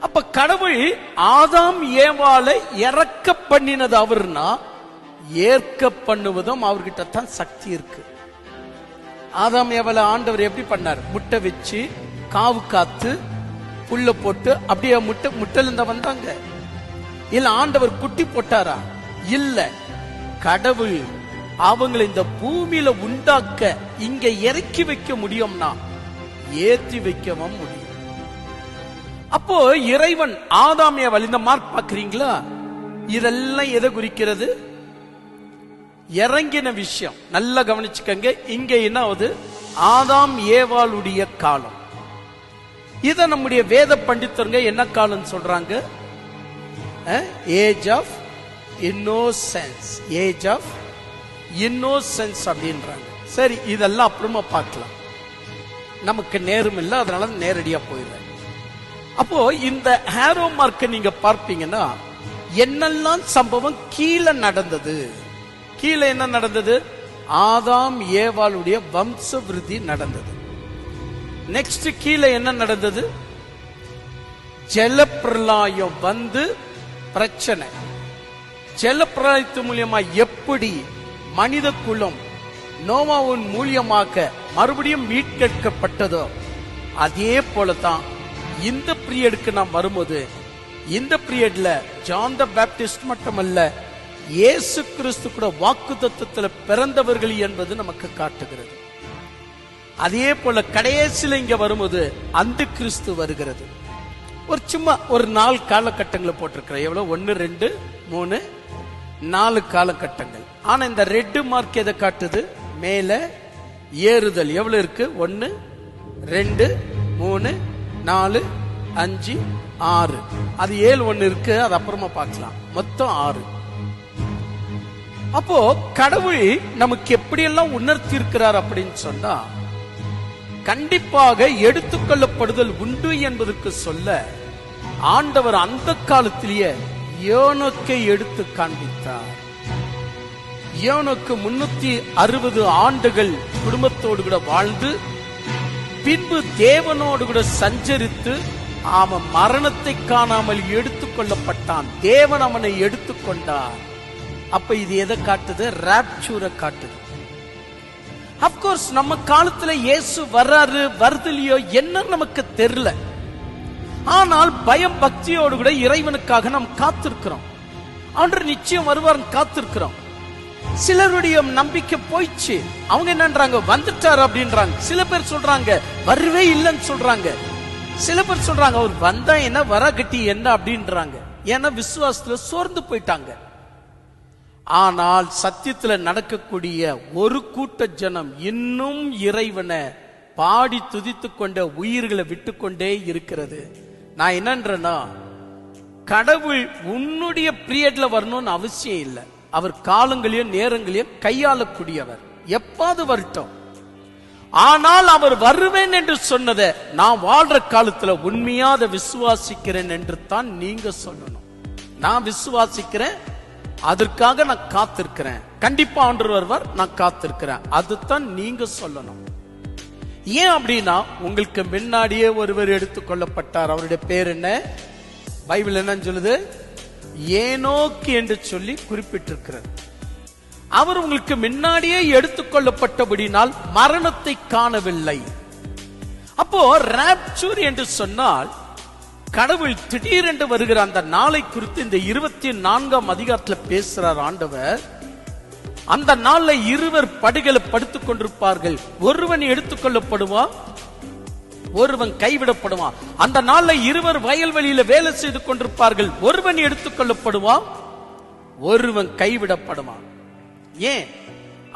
அப்ப கடவுள் ஆதாம் ஏவாளை இறக்க பண்ணினது அவர்னா, ஏற்க பண்ணுவதும் அவர்கிட்ட தான் சக்தி இருக்கு. ஆதாம் ஏவாளை ஆண்டவர் எப்படி பண்ணார்? முட்டை வச்சு காவு காத்து புல்ல போட்டு அப்படியே முட்டையில இருந்த வந்தாங்க. இல்ல ஆண்டவர் குட்டி போட்டாரா? இல்ல. கடவுள் அவங்களை இந்த பூமியில உண்டாக்க இங்க இறக்கி வைக்க முடியும்னா ஏற்றி வைக்கவும் முடியும். அப்போ இறைவன் ஆதாம் ஏவாள், இந்த மார்க் பாக்குறீங்களா? இதெல்லாம் எதை குறிக்கிறது? இறங்கின விஷயம். நல்லா கவனிச்சுக்கங்க. இங்க என்ன ஆகுது? ஆதாம் ஏவாளுடைய காலம். இத நம்முடைய வேத பண்டிதருங்க என்ன காலம் சொல்றாங்க? Age of innocence. Age of innocence அப்படின்றாங்க. சரி, இதெல்லாம் அப்புறமா பார்க்கலாம், நமக்கு நேரம் இல்லை, அதனால நேரடியா போயிடுறேன். அப்போ இந்த ஹேரோ மார்க்க நீங்க பார்ப்பீங்கன்னா என்னெல்லாம் சம்பவம் கீழே நடந்தது. கீழே என்ன நடந்தது? ஆதாம் ஏவாளுடைய வம்ச விருத்தி நடந்தது. நெக்ஸ்ட் கீழே என்ன நடந்தது? ஜலப்பிரளயம் வந்து பிரச்சனை. ஜலப்பிரளயத்து மூலியமா எப்படி மனித குலம் நோவாவின் மூலியமாக மறுபடியும் மீட்கப்பட்டதோ அதே போலதான் இந்த பீரியடுக்கு நாம் வரும்போது, இந்த பீரியட்ல ஜான் த பேப்டிஸ்ட் மட்டுமல்ல, இயேசு கிறிஸ்து கூட வாக்குத்தத்தத்தில் பிறந்தவர்கள் என்பது நமக்கு காட்டுகிறது. அதே போல கடைசியில இங்க வரும்போது அந்த கிறிஸ்து வருகிறது. ஒரு சும்மா ஒரு 4 காலகட்டங்களை போட்டிருக்கிற. எவ்வளவு? 1 2 3 4 காலகட்டங்கள். ஆனா இந்த ரெட் மார்க் எதை காட்டுது? மேல ஏறுதல் எவ்வளவு இருக்கு? 1 2 3 4 5 6. அது 7 1 இருக்கு, அது அப்புறமா பார்க்கலாம். மொத்தம் 6. அப்போ கடவுள் நமக்கு எப்படியெல்லாம் உணர்த்தி இருக்கிறார் அப்படின்னு சொன்னா, கண்டிப்பாக எடுத்துக்கொள்ளப்படுதல் உண்டு என்பதற்கு சொல்ல ஆண்டவர் அந்த காலத்திலேயே யோனோக்கை எடுத்து காண்பித்தார். யோனோக்கு 360 ஆண்டுகள் குடும்பத்தோடு கூட வாழ்ந்து பின்பு தேவனோடு கூட சஞ்சரித்து அவன் மரணத்தை காணாமல் எடுத்துக்கொள்ளப்பட்டான். தேவன் அவனை எடுத்துக்கொண்டார். அப்ப இது எதை காட்டுது? ராப்சூரை காட்டுது. அப்கோர்ஸ் நம்ம காலத்துல இயேசு வர்றாரு வருதுலையோ என்ன நமக்கு தெரியல. ஆனால் பயம் பக்தியோடு கூட இறைவனுக்காக நாம் காத்திருக்கிறோம். அவன் நிச்சயம் வருவார் காத்திருக்கிறோம். சிலருடைய நம்பிக்கை போயிடுச்சு. அவங்க என்னன்றாங்க, வந்துட்டாரு அப்படின்றாங்க. சில பேர் சொல்றாங்க வரவே இல்லைன்னு சொல்றாங்க. சில பேர் சொல்றாங்க அவர் வந்தா என்ன வர கட்டி என்ன அப்படின்றாங்க. ஏன்னா விசுவாசத்துல சோர்ந்து போயிட்டாங்க. ஆனால் சத்தியத்துல நடக்கக்கூடிய ஒரு கூட்ட ஜனம் இன்னும் இறைவனை பாடி துதித்து கொண்ட உயிர்களை விட்டு கொண்டே இருக்கிறது. நான் என்னன்றேன்னா, கடவுள் உன்னுடைய பீரியட்ல வரணும்னு அவசியம் இல்லை. அவர் காலங்களையும் நேரங்களையும் கையாளக்கூடியவர். எப்பாவது வரட்டும். ஆனால் அவர் வருவேன் என்று சொன்னதை நான் வாழ்ற காலத்துல உண்மையாக விசுவாசிக்கிறேன் என்று தான் நீங்க சொல்லணும். நான் விசுவாசிக்கிறேன், அதற்காக நான் காத்திருக்கிறேன். கண்டிப்பா ஆண்டவர் வருவார், நான் காத்திருக்கிறேன். அதுதான் நீங்க சொல்லணும். ஏன் அப்படின்னா, உங்களுக்கு முன்னாடியே ஒருவர் எடுத்துக்கொள்ளப்பட்டார். அவருடைய பேர் என்ன? பைபிள் என்ன சொல்லுது? ஏனோக்கு என்று சொல்லி குறிப்பிட்டிருக்கிறது. அவர் உங்களுக்கு முன்னாடியே எடுத்துக்கொள்ளப்பட்டபடினால் மரணத்தை காணவில்லை. அப்போ ராப்சூர் என்று சொன்னால் கடவுள் திடீரென்று வருகிற அந்த நாளை குறித்து இந்த 24ஆம் அதிகாரத்தில் பேசுறார் ஆண்டவர். அந்த நாள்ல இருவர் படுகளை படுத்துக் கொண்டிருப்பார்கள். ஒருவன் எடுத்துக்கொள்ளப்படுவான், ஒருவன் கைவிடப்படுவான். அந்த நாள்ல இருவர் வயல்வெளியில வேலை செய்து கொண்டிருப்பார்கள். ஒருவன் எடுத்துக்கொள்ளப்படுவான், ஒருவன் கைவிடப்படுவான். ஏன்?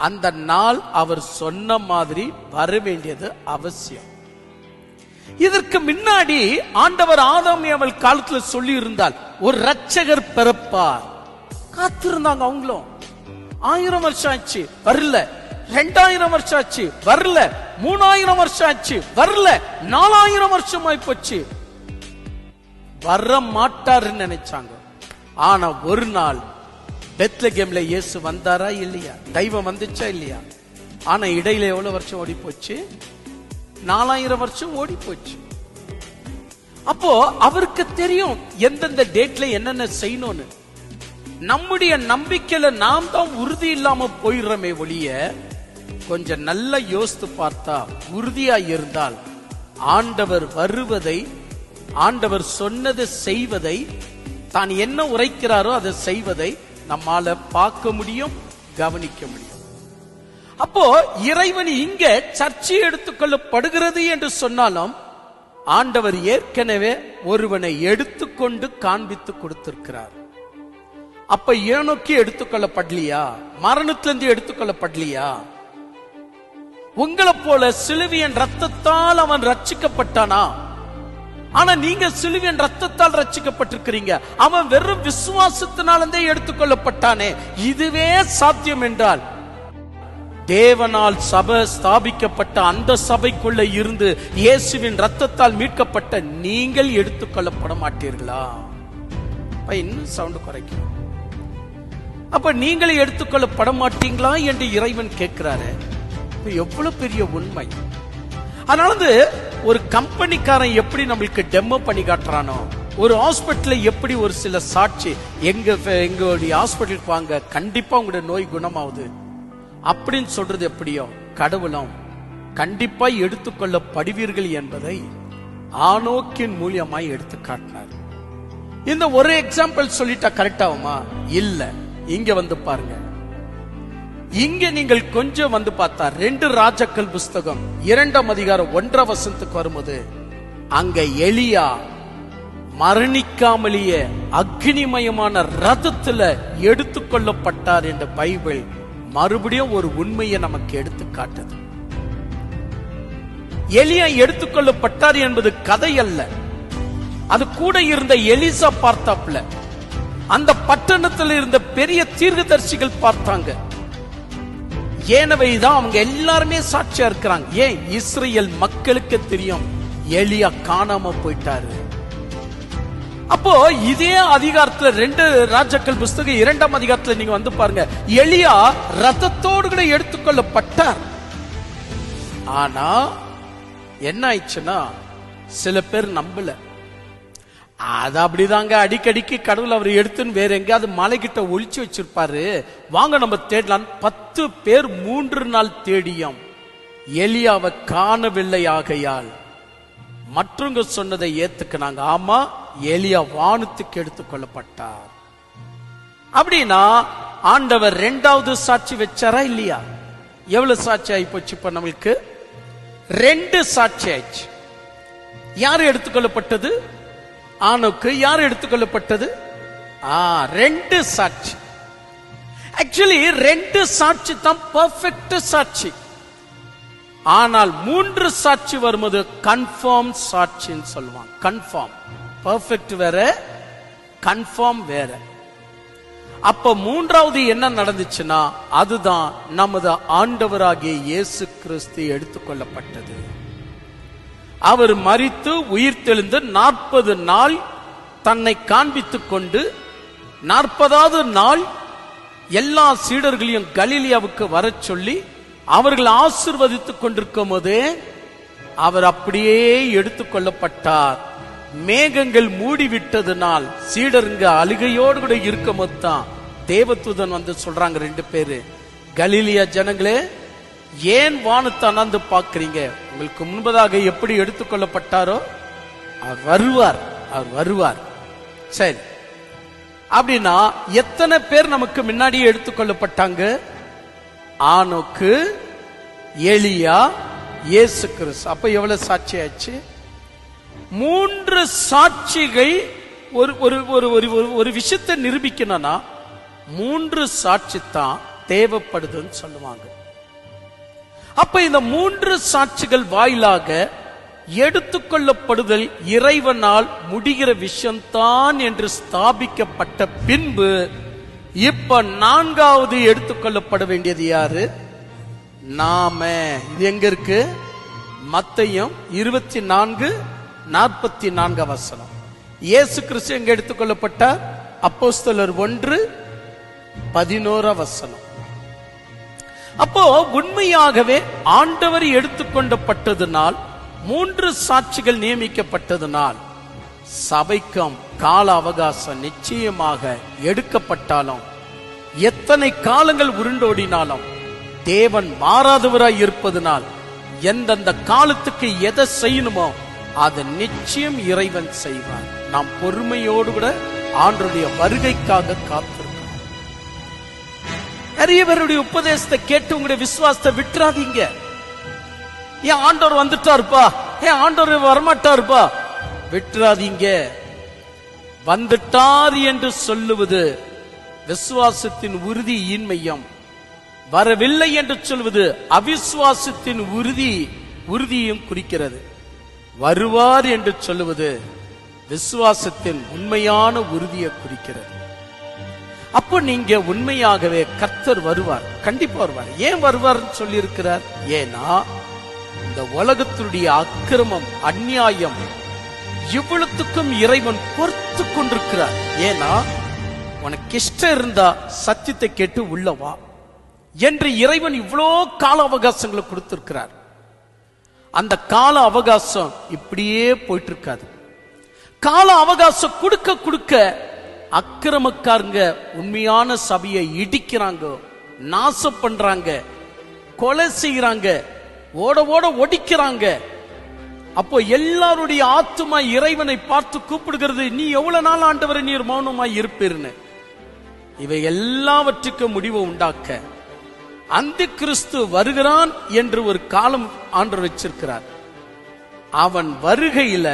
அந்த நாள் அவர் சொன்ன மாதிரி வர வேண்டியது அவசியம். இதற்கு முன்னாடி ஆண்டவர் ஆதாம் ஏவாள் காலத்துல சொல்லி இருந்தால் ஒரு இரட்சகர் பிறப்பார். காத்திருந்தாங்க. அவங்களும் 1000 வருஷம் ஆச்சு வரல, 2000 வருஷம் ஆச்சு வரல, 3000 வருஷம் ஆச்சு வரல, 4000 வருஷம் ஆயி போச்சு, வர மாட்டாருன்னு நினைச்சாங்க. ஆனா ஒரு நாள் பெத்லகேம்ல இயேசு வந்தாரா இல்லையா? தெய்வம் வந்துச்சா இல்லையா? ஆனா இடையில எவ்வளவு வருஷம் ஓடி போச்சு? 4000 வருஷம் ஓடி போச்சு. அப்போ அவருக்கு தெரியும் எந்தெந்த டேட்ல என்னென்ன செய்யணும்னு. நம்முடைய நம்பிக்கையில நாம் தான் உறுதி இல்லாம போயிடுறோமே ஒழிய, கொஞ்சம் நல்லா யோசித்து பார்த்தா உறுதியா இருந்தால் ஆண்டவர் வருவதை, ஆண்டவர் சொன்னதை செய்வதை, தான் என்ன உரைக்கிறாரோ அதை செய்வதை நம்மால பார்க்க முடியும், கவனிக்க முடியும். அப்போ இறைவன் இங்க சர்ச்சை எடுத்துக்கொள்ளப்படுகிறது என்று சொன்னாலும் ஆண்டவர் ஏற்கனவே ஒருவனை எடுத்துக்கொண்டு காண்பித்து கொடுத்திருக்கிறார். அப்ப ஏனோக்கி எடுத்துக்கொள்ளப்படலையா? மரணத்திலிருந்து எடுத்துக்கொள்ளப்படலையா? உங்களை போல சிலுவையின் ரத்தத்தால் அவன் ரட்சிக்கப்பட்டானா? ஆனா நீங்க சிலுவையின் ரத்தத்தால் ரட்சிக்கப்பட்டிருக்கிறீங்க. அவன் வெறும் விசுவாசத்தினாலே எடுத்துக்கொள்ளப்பட்டானே. இதுவே சாத்தியம் என்றால் தேவனால் சபை ஸ்தாபிக்கப்பட்ட அந்த சபைக்குள்ள இருந்து இயேசுவின் ரத்தத்தால் மீட்கப்பட்ட நீங்கள் எடுத்துக்கொள்ளப்பட மாட்டீர்களா? இன்னும் சவுண்ட் குறைக்கும். அப்ப நீங்களே எடுத்துக்கொள்ளப்பட மாட்டீங்களா என்று இறைவன் கேட்கிறாரு. எவ்வளவு பெரிய உண்மை! அதனால ஒரு கம்பெனிக்காரன் எப்படி நம்மளுக்கு டெமோ பண்ணி காட்டுறானோ, ஒரு ஹாஸ்பிட்டல் எப்படி ஒரு சில சாட்சி, எங்களுடைய ஹாஸ்பிட்டலுக்கு வாங்க, கண்டிப்பா உங்களுடைய நோய் குணமாகுது அப்படின்னு சொல்றது எப்படியோ, கடவுளும் கண்டிப்பா எடுத்துக்கொள்ளப்படுவீர்கள் என்பதை ஆனோக்கின் மூலியமாய் எடுத்து காட்டினார். இந்த ஒரு எக்ஸாம்பிள் சொல்லிட்டா கரெக்டாகுமா? இல்ல. இங்க வந்து பாருங்க. இங்க நீங்கள் கொஞ்சம் வந்து பார்த்தா 2 ராஜாக்கள் புஸ்தகம் 2ஆம் அதிகாரம் 1ஆம் வசனத்துக்கு வரும்போது, அங்க எலியா மரணிக்காமலேயே அக்னிமயமான ரதத்துல எடுத்துக்கொள்ளப்பட்டார் என்ற பைபிள் மறுபடியும் ஒரு உண்மையை நமக்கு எடுத்து காட்டுது. எலியா எடுத்துக்கொள்ளப்பட்டார் என்பது கதை அல்ல. அது கூட இருந்த எலிசா பார்த்தாப்ல, அந்த பட்டணத்தில் இருந்த பெரிய தீர்க்கதரிசிகள் பார்த்தாங்க. ஏனவைதான் அவங்க எல்லாருமே சாட்சியா இருக்கிறாங்க. ஏன்? இஸ்ரேல் மக்களுக்கு தெரியும் எலியா காணாம போயிட்டாரு. அப்போ இதே அதிகாரத்துல 2 ராஜாக்கள் புஸ்தகம் 2ஆம் அதிகாரத்துல நீங்க வந்து பாருங்க, எலியா ரதத்தோடு கூட எடுத்துக்கொள்ளப்பட்டார். ஆனா என்ன ஆயிடுச்சுன்னா, சில பேர் நம்பல. அது அப்படிதாங்க, அடிக்கடிக்கு கடவுள் அவர் எடுத்துன்னு வேற எங்கேயாவது மலை கிட்ட ஒளிச்சு வச்சிருப்பாரு, வாங்க நம்ம தேடலாம். 10 பேர் 3 நாள் தேடியும் எலியாவை காணவில்லை. ஆகையால் மற்றவங்க சொன்னதை ஏத்துக்கினாங்க. ஆமா, எலியா வானத்துக்கு எடுத்துக்கொள்ளப்பட்டார். அப்படின்னா ஆண்டவர் 2வது சாட்சி வச்சாரா இல்லையா? எவ்வளவு சாட்சி ஆகி போச்சு? இப்ப நம்மளுக்கு 2 சாட்சி ஆயிடுச்சு. யாரு எடுத்துக்கொள்ளப்பட்டது? ஆனோக்கு. யார் எடுத்துக்கொள்ளப்பட்டது? 2 சாட்சி. ஆக்சுவலி 2 சாட்சி தான் பெர்ஃபெக்ட் சாட்சி. ஆனால் 3 சாட்சி வரும்போது கன்ஃபார்ம் சாட்சின்னு சொல்லுவாங்க. கன்ஃபார்ம், பெர்ஃபெக்ட் வேற, கன்ஃபார்ம் வேற. அப்ப 3வது என்ன நடந்துச்சுன்னா, அதுதான் நமது ஆண்டவராகிய இயேசு கிறிஸ்து எடுத்துக்கொள்ளப்பட்டது. அவர் மரித்து உயிர்த்தெழுந்து 40 நாள் தன்னை காண்பித்துக் கொண்டு 40வது நாள் எல்லா சீடர்களையும் கலிலியாவுக்கு வர சொல்லி அவர்கள் ஆசீர்வதித்துக் கொண்டிருக்கும் போதே அவர் அப்படியே எடுத்துக்கொள்ளப்பட்டார். மேகங்கள் மூடிவிட்டதுனால் சீடருங்க அழுகையோடு கூட இருக்கும் போது தான் தேவதூதன் வந்து சொல்றாங்க 2 பேரு, கலிலியா ஜனங்களே, ஏன் வானத்தை அண்ணாந்து பார்க்கிறீங்க? உங்களுக்கு முன்பதாக எப்படி எடுத்துக்கொள்ளப்பட்டாரோ அவர் வருவார், அவர் வருவார். சரி, அப்படின்னா எத்தனை பேர் நமக்கு முன்னாடியே எடுத்துக்கொள்ளப்பட்டாங்க? ஆனோக்கு, எலியா, இயேசு கிறிஸ்து. அப்ப எவ்வளவு சாட்சி ஆச்சு? 3 சாட்சிகள். ஒரு விஷயத்தை நிரூபிக்கணும்னா 3 சாட்சி தான் தேவைப்படுதுன்னு சொல்லுவாங்க. அப்ப இந்த 3 சாட்சிகள் வாயிலாக எடுத்துக்கொள்ளப்படுதல் இறைவனால் முடிகிற விஷயம்தான் என்று ஸ்தாபிக்கப்பட்ட பின்பு இப்ப 4வது எடுத்துக்கொள்ளப்பட வேண்டியது யாரு? நாம. இது எங்க இருக்கு? மத்தேயு 24:44. இயேசு கிறிஸ்து எங்க எடுத்துக்கொள்ளப்பட்டார்? அப்போஸ்தலர் 1:11. அப்போ உண்மையாகவே ஆண்டவர் எடுத்துக்கொள்ளப்பட்டதுனால் 3 சாட்சிகள் நியமிக்கப்பட்டதுனால் சபைக்கும் கால அவகாசம் நிச்சயமாக எடுக்கப்பட்டாலும் எத்தனை காலங்கள் உருண்டோடினாலும் தேவன் மாறாதவராய் இருப்பதனால் எந்தெந்த காலத்துக்கு எதை செய்யணுமோ அதை நிச்சயம் இறைவன் செய்வார். நாம் பொறுமையோடு கூட ஆண்டவருடைய வருகைக்காக காத்திருக்கோம். நிறைய பேருடைய உபதேசத்தை கேட்டு உங்களுடைய விசுவாசத்தை விட்டுறாதீங்க. ஏன் ஆண்டவர் வந்துட்டாருப்பா, ஏன் ஆண்டவர் வரமாட்டாருப்பா, விட்டுறாதீங்க. வந்துட்டார் என்று சொல்லுவது விசுவாசத்தின் உறுதி ஈன்மையும், வரவில்லை என்று சொல்வது அவிசுவாசத்தின் உறுதியையும் குறிக்கிறது. வருவார் என்று சொல்லுவது விசுவாசத்தின் உண்மையான உறுதியை குறிக்கிறது. அப்போ நீங்க உண்மையாகவே கர்த்தர் வருவார், கண்டிப்பா வருவார். ஏன் வருவார் சொல்லி இருக்கிறார்? ஏன்னா இந்த உலகத்துடைய அக்கிரமம் அநியாயம் இவ்வளவுக்கும் இறைவன் பொறுத்து கொண்டிருக்கிறார். ஏன்னா உனக்கு இஷ்டம் இருந்தா சத்தியத்தை கேட்டு உள்ளவா என்று இறைவன் இவ்வளோ கால அவகாசங்களை கொடுத்திருக்கிறார். அந்த கால அவகாசம் இப்படியே போயிட்டு இருக்காது. கால அவகாசம் கொடுக்க கொடுக்க அக்கிரமக்காரங்க உண்மையான சபையை இடிக்கிறாங்க, நாசம் பண்றாங்க, கொலை செய்யறாங்க, ஓட ஓட ஒடிக்கிறாங்க. அப்போ எல்லாருடைய ஆத்துமா இறைவனை பார்த்து கூப்பிடுகிறது, நீ எவ்வளவு நாள் ஆண்டவரை நீர் மௌனமாய் இருப்பீர்னு. இவை எல்லாவற்றுக்கும் முடிவு உண்டாக்க அந்த கிறிஸ்து வருகிறான் என்று ஒரு காலம் ஆண்டவர் வச்சிருக்கிறார். அவன் வருகையில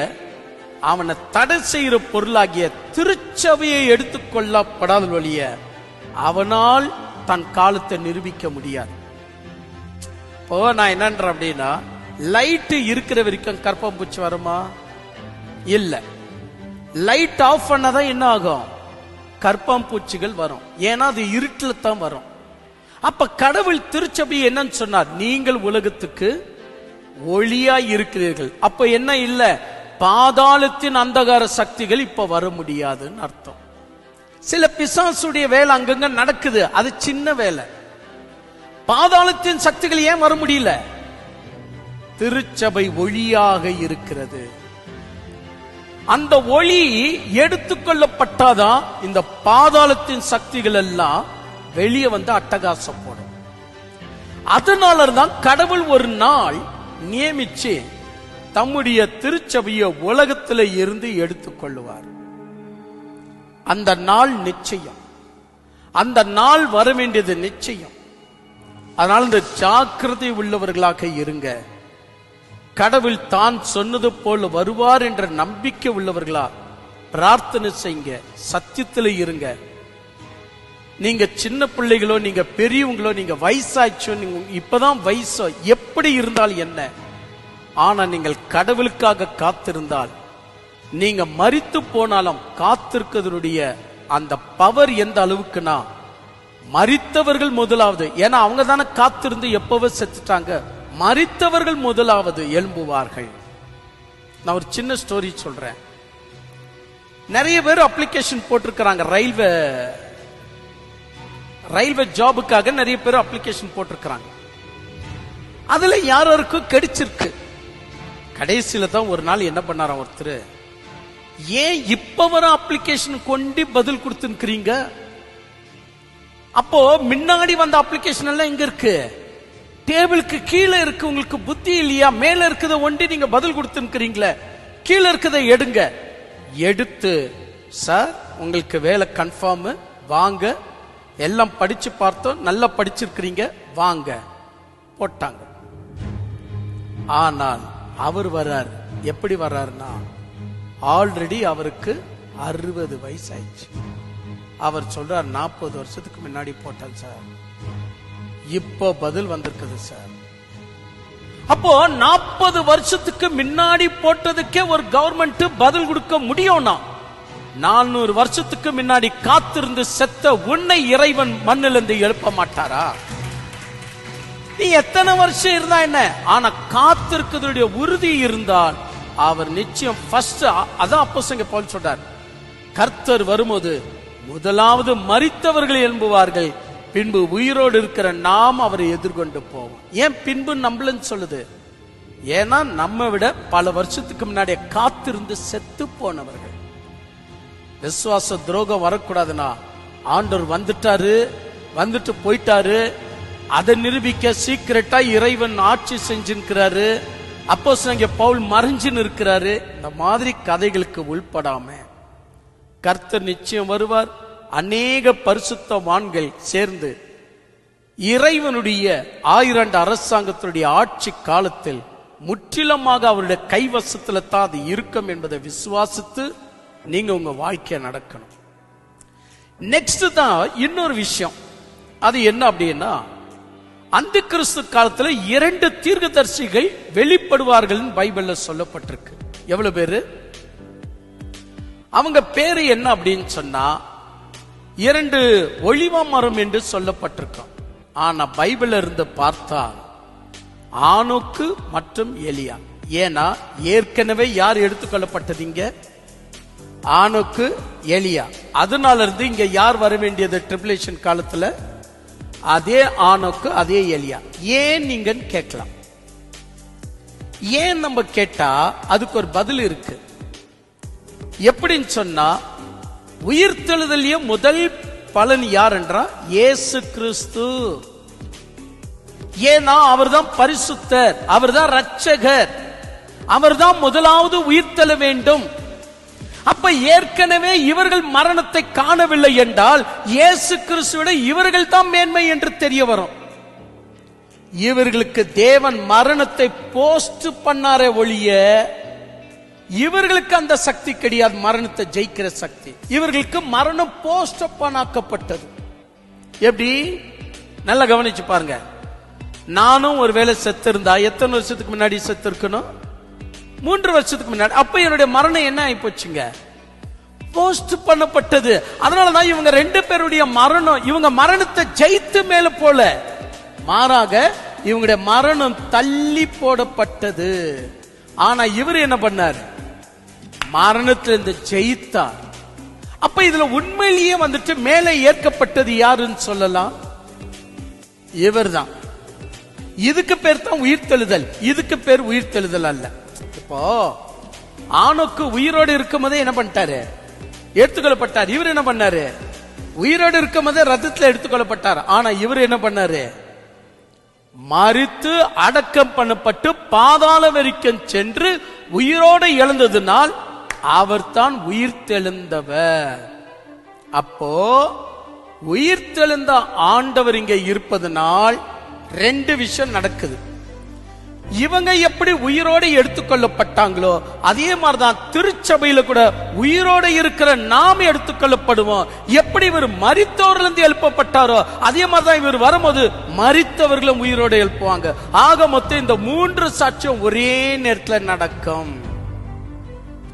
அவனை தடை செய்கிற பொருளாகிய திருச்சபையை எடுத்துக்கொள்ளப்படாத வழிய அவனால் தன் காலத்தை நிரூபிக்க முடியாது. இப்போ நான் என்னன்ற அப்படின்னா, லைட் இருக்கிற வரைக்கும் கற்பம்பூச்சி வருமா? இல்ல. லைட் ஆஃப் பண்ணாதான் என்ன ஆகும்? கற்பம்பூச்சிகள் வரும். ஏன்னா அது இருட்டில் தான் வரும். அப்ப கடவுள் திருச்சபை என்னன்னு சொன்னார்? நீங்கள் உலகத்துக்கு ஒளியா இருக்கிறீர்கள். அப்ப என்ன இல்ல? பாதாளத்தின் அந்தகார சக்திகள் இப்ப வர முடியாதுன்னு அர்த்தம். சில பிசாசுடைய வேலை அங்கங்க நடக்குது, அது சின்ன வேலை. பாதாளத்தின் சக்திகள் ஏன் வர முடியல? திருச்சபை ஒளியாக இருக்கிறது. அந்த ஒளி எடுத்துக்கொள்ளப்பட்டாதான் இந்த பாதாளத்தின் சக்திகள் எல்லாம் வெளியே வந்து அட்டகாசம் போடும். அதனாலதான் கடவுள் ஒரு நாள் நியமிச்சு தம்முடைய திருச்சபையை உலகத்தில இருந்து எடுத்துக்கொள்ளுவார். அந்த நாள் நிச்சயம், அந்த நாள் வர வேண்டியது நிச்சயம். அதனால இந்த ஜாக்கிரதை உள்ளவர்களாக இருங்க. கடவுள் தான் சொன்னது போல வருவார் என்ற நம்பிக்கை உள்ளவர்களா பிரார்த்தனை செய்யுங்க, சத்தியத்தில் இருங்க. நீங்க சின்ன பிள்ளைகளோ, நீங்க பெரியவங்களோ, நீங்க வயசாச்சோ, நீங்க இப்பதான் வயசோ, எப்படி இருந்தால் என்ன, ஆனா நீங்கள் கடவுளுக்காக காத்திருந்தால், நீங்க மரித்து போனாலும் காத்திருக்கிறதுடைய அந்த பவர் எந்த அளவுக்குனா, மரித்தவர்கள் முதலாவது, ஏன்னா அவங்க தானே காத்திருந்து எப்பவே செத்துட்டாங்க, மரித்தவர்கள் முதலாவது எழும்புவார்கள். நான் ஒரு சின்ன ஸ்டோரி சொல்றேன். நிறைய பேர் அப்ளிகேஷன் போட்டிருக்கிறாங்க, ரயில்வே ஜாபுக்காக நிறைய பேர் அப்ளிகேஷன் போட்டிருக்கிறாங்க. அதுல யாருக்கும் கிடைச்சிருக்கு. கடைசியில தான் ஒரு நாள் என்ன பண்ணாராம் ஒருத்தர், ஏன் இப்ப வர அப்ளிகேஷன் கொண்டு பதில் கொடுத்துருக்கீங்க, அப்போ முன்னாடி வந்த அப்ளிகேஷன் எல்லாம் எங்க இருக்கு? டேபிளுக்கு கீழே இருக்கு. உங்களுக்கு புத்தி இல்லையா? மேல இருக்கிறத ஒண்டி நீங்க பதில் கொடுத்துருக்கீங்களே, கீழே இருக்கிறத எடுங்க. எடுத்து, சார் உங்களுக்கு வேலை கன்ஃபார்ம், வாங்க, எல்லாம் படிச்சு பார்த்தோம், நல்லா படிச்சிருக்கிறீங்க, வாங்க, போட்டாங்க. ஆனால் அவர் வர்றார். எப்படி வர்றாருன்னா, ஆல்ரெடி அவருக்கு 60 வயசு ஆயிடுச்சு. அவர் சொல்றார், 40 வருஷத்துக்கு முன்னாடி போட்டால் சார், இப்போ பதில் வந்திருக்குது சார். அப்போ 40 வருஷத்துக்கு முன்னாடி போட்டதுக்கே ஒரு கவர்மெண்ட் பதில் கொடுக்க முடியும்னா, 400 வருஷத்துக்கு முன்னாடி காத்திருந்து செத்த உன்னை இறைவன் மண்ணிலிருந்து எழுப்ப மாட்டாரா? நீ எத்தனை வருஷம் இருந்தா என்ன, ஆனா காத்திருக்கிறதுடைய உறுதி இருந்தால் அவர் நிச்சயம் ஃபர்ஸ்ட். அதான் அப்போஸ்தலன் பவுல் சொல்றார், கர்த்தர் வரும்போது முதலாவது மரித்தவர்கள் எழும்புவார்கள், பின்பு உயிரோடு இருக்கிற நாம் அவரை எதிர்கொண்டு போவோம். ஏன் பின்பு நம்மளன்னு சொல்லுது? ஏன்னா நம்ம விட பல வருஷத்துக்கு முன்னாடி காத்திருந்து செத்து போனவர்கள். விசுவாச துரோகம் வரக்கூடாதுன்னா, ஆண்டவர் வந்துட்டாரு, வந்துட்டு போயிட்டாரு, அதை நிரூபிக்க சீக்கிரட்டா இறைவன் ஆட்சி செஞ்சிருக்கிறாரு, அப்போஸ்தலன் பவுல் மறைஞ்சின்னு இருக்கிறாரு. இந்த மாதிரி கதைகளுக்கு உள்படாம கர்த்தர் நிச்சயம் வருவார். அநேக பரிசுத்தவான்கள் சேர்ந்து இறைவனுடைய 1000 அரசாங்கத்தினுடைய ஆட்சி காலத்தில் முற்றிலுமாக அவருடைய கைவசத்துல தான் அது இருக்கும் என்பதை விசுவாசித்து நீங்க உங்க வாழ்க்கைய நடக்கணும். நெக்ஸ்ட் தான் இன்னொரு விஷயம். அது என்ன அப்படின்னா, அந்த கிறிஸ்து காலத்துல 2 தீர்க்கதரிசிகள் வெளிப்படுவார்கள் பைபிள்ல சொல்லப்பட்டிருக்கு. எவ்வளவு பேரு? அவங்க பேரு என்ன அப்படின்னு சொன்னா, 2 ஒலிவ மரம் என்று சொல்லப்பட்டிருக்கும். ஆனா பைபிள்ல இருந்து பார்த்தா ஆனோக்கு மற்றும் எலியா. ஏன்னா ஏற்கனவே யார் எடுத்துக்கொள்ளப்பட்டதீங்க? ஆனோக்கு, எலியா. அதனால இருந்து இங்க யார் வர வேண்டியது ட்ரிபுலேஷன் காலத்துல? அதே ஆனோக்கு, அதே எலியா. ஏன் நீங்க கேட்கலாம். ஏன் நம்ம கேட்டா அதுக்கு ஒரு பதில் இருக்கு. எப்படின்னு சொன்னா, உயிர்த்தெழுதலிய முதல் பலன் யார் என்றா இயேசு கிறிஸ்து. ஏன்னா அவர்தான் பரிசுத்தர், அவர்தான் இரட்சகர், அவர்தான் முதலாவது உயிர்த்தெழ வேண்டும். அப்ப ஏற்கனவே இவர்கள் மரணத்தை காணவில்லை என்றால் இயேசு கிறிஸ்துவிட இவர்கள் தான் மேன்மை என்று தெரிய வரும். இவர்களுக்கு தேவன் மரணத்தை போஸ்ட் பண்ணாரே ஒழிய இவர்களுக்கு அந்த சக்தி கிடையாது, மரணத்தை ஜெயிக்கிற சக்தி. இவர்களுக்கு மரணம் போஸ்ட் பண்ணாக்கப்பட்டது. எப்படி? நல்லா கவனிச்சு பாருங்க. நானும் ஒருவேளை செத்து இருந்தா எத்தனை வருஷத்துக்கு முன்னாடி செத்து இருக்கணும்? 3 வருஷத்துக்கு முன்னாடி. அப்ப என்னுடைய மரணம் என்ன ஆகி போச்சுங்க? போஸ்ட் பண்ணப்பட்டது. அதனாலதான் இவங்க 2 பேருடைய மரணம், இவங்க மரணத்தை ஜெயித்து மேல போல, மாறாக இவங்களுடைய மரணம் தள்ளி போடப்பட்டது. ஆனா இவர் என்ன பண்ணார்? மரணத்திலிருந்து ஜெயித்தார். அப்ப இதுல உண்மையிலேயே வந்துட்டு மேலே ஏற்கப்பட்டது யாருன்னு சொல்லலாம்? இவர்தான். இதுக்கு பேர் தான் உயிர்த்தெழுதல். இதுக்கு பேர் உயிர்த்தெழுதல் அல்ல. இப்போ ஆணுக்கு உயிரோடு இருக்கும் போதே என்ன பண்ணிட்டாரு? எடுத்துக்கொள்ளப்பட்டார். இவர் என்ன பண்ணாரு? உயிரோடு இருக்கும் போதே ரத்தத்தில் எடுத்துக்கொள்ளப்பட்டார். ஆனா இவர் என்ன பண்ணாரு? மரித்து அடக்கம் பண்ணப்பட்டு பாதாள வரைக்கும் சென்று உயிரோடு எழுந்ததுனால் அவர் தான் உயிர்த்தெழுந்தவர். அப்போ உயிர்த்தெழுந்த ஆண்டவர் இங்க இருப்பதனால் ரெண்டு விஷயம் நடக்குது. இவங்க எப்படி உயிரோடு எடுத்துக்கொள்ளப்பட்டாங்களோ அதே மாதிரிதான் திருச்சபையில கூட உயிரோடு இருக்கிற நாம் எடுத்துக்கொள்ளப்படுவோம். எப்படி இவர் மரித்தவர்களிருந்து எழுப்பப்பட்டாரோ அதே மாதிரிதான் இவர் வரும்போது மரித்தவர்களும் உயிரோடு எழுப்புவாங்க. ஆக மொத்தம் இந்த மூன்று சாட்சியம் ஒரே நேரத்தில் நடக்கும்.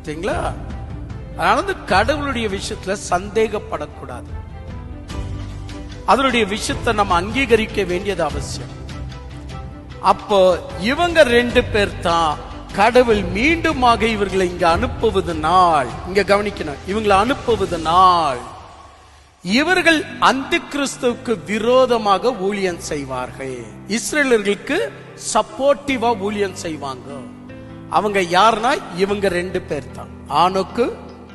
சரிங்களா? அதனால கடவுளுடைய விஷயத்துல சந்தேகப்படக்கூடாது. அதனுடைய விஷயத்தை நம்ம அங்கீகரிக்க வேண்டியது அவசியம். அப்போ இவங்க ரெண்டு பேர் தான் கடவுள் மீண்டுமாக இவர்களை இங்க அனுப்புவதனால், இங்க கவனிக்கணும், இவங்களை அனுப்புவதனால் இவர்கள் அந்தி கிறிஸ்துவுக்கு விரோதமாக ஊழியம் செய்வார்கள். இஸ்ரேலர்களுக்கு சப்போர்ட்டிவா ஊழியம் செய்வாங்க. அவங்க யாருன்னா இவங்க ரெண்டு பேர் தான், ஆனோக்கு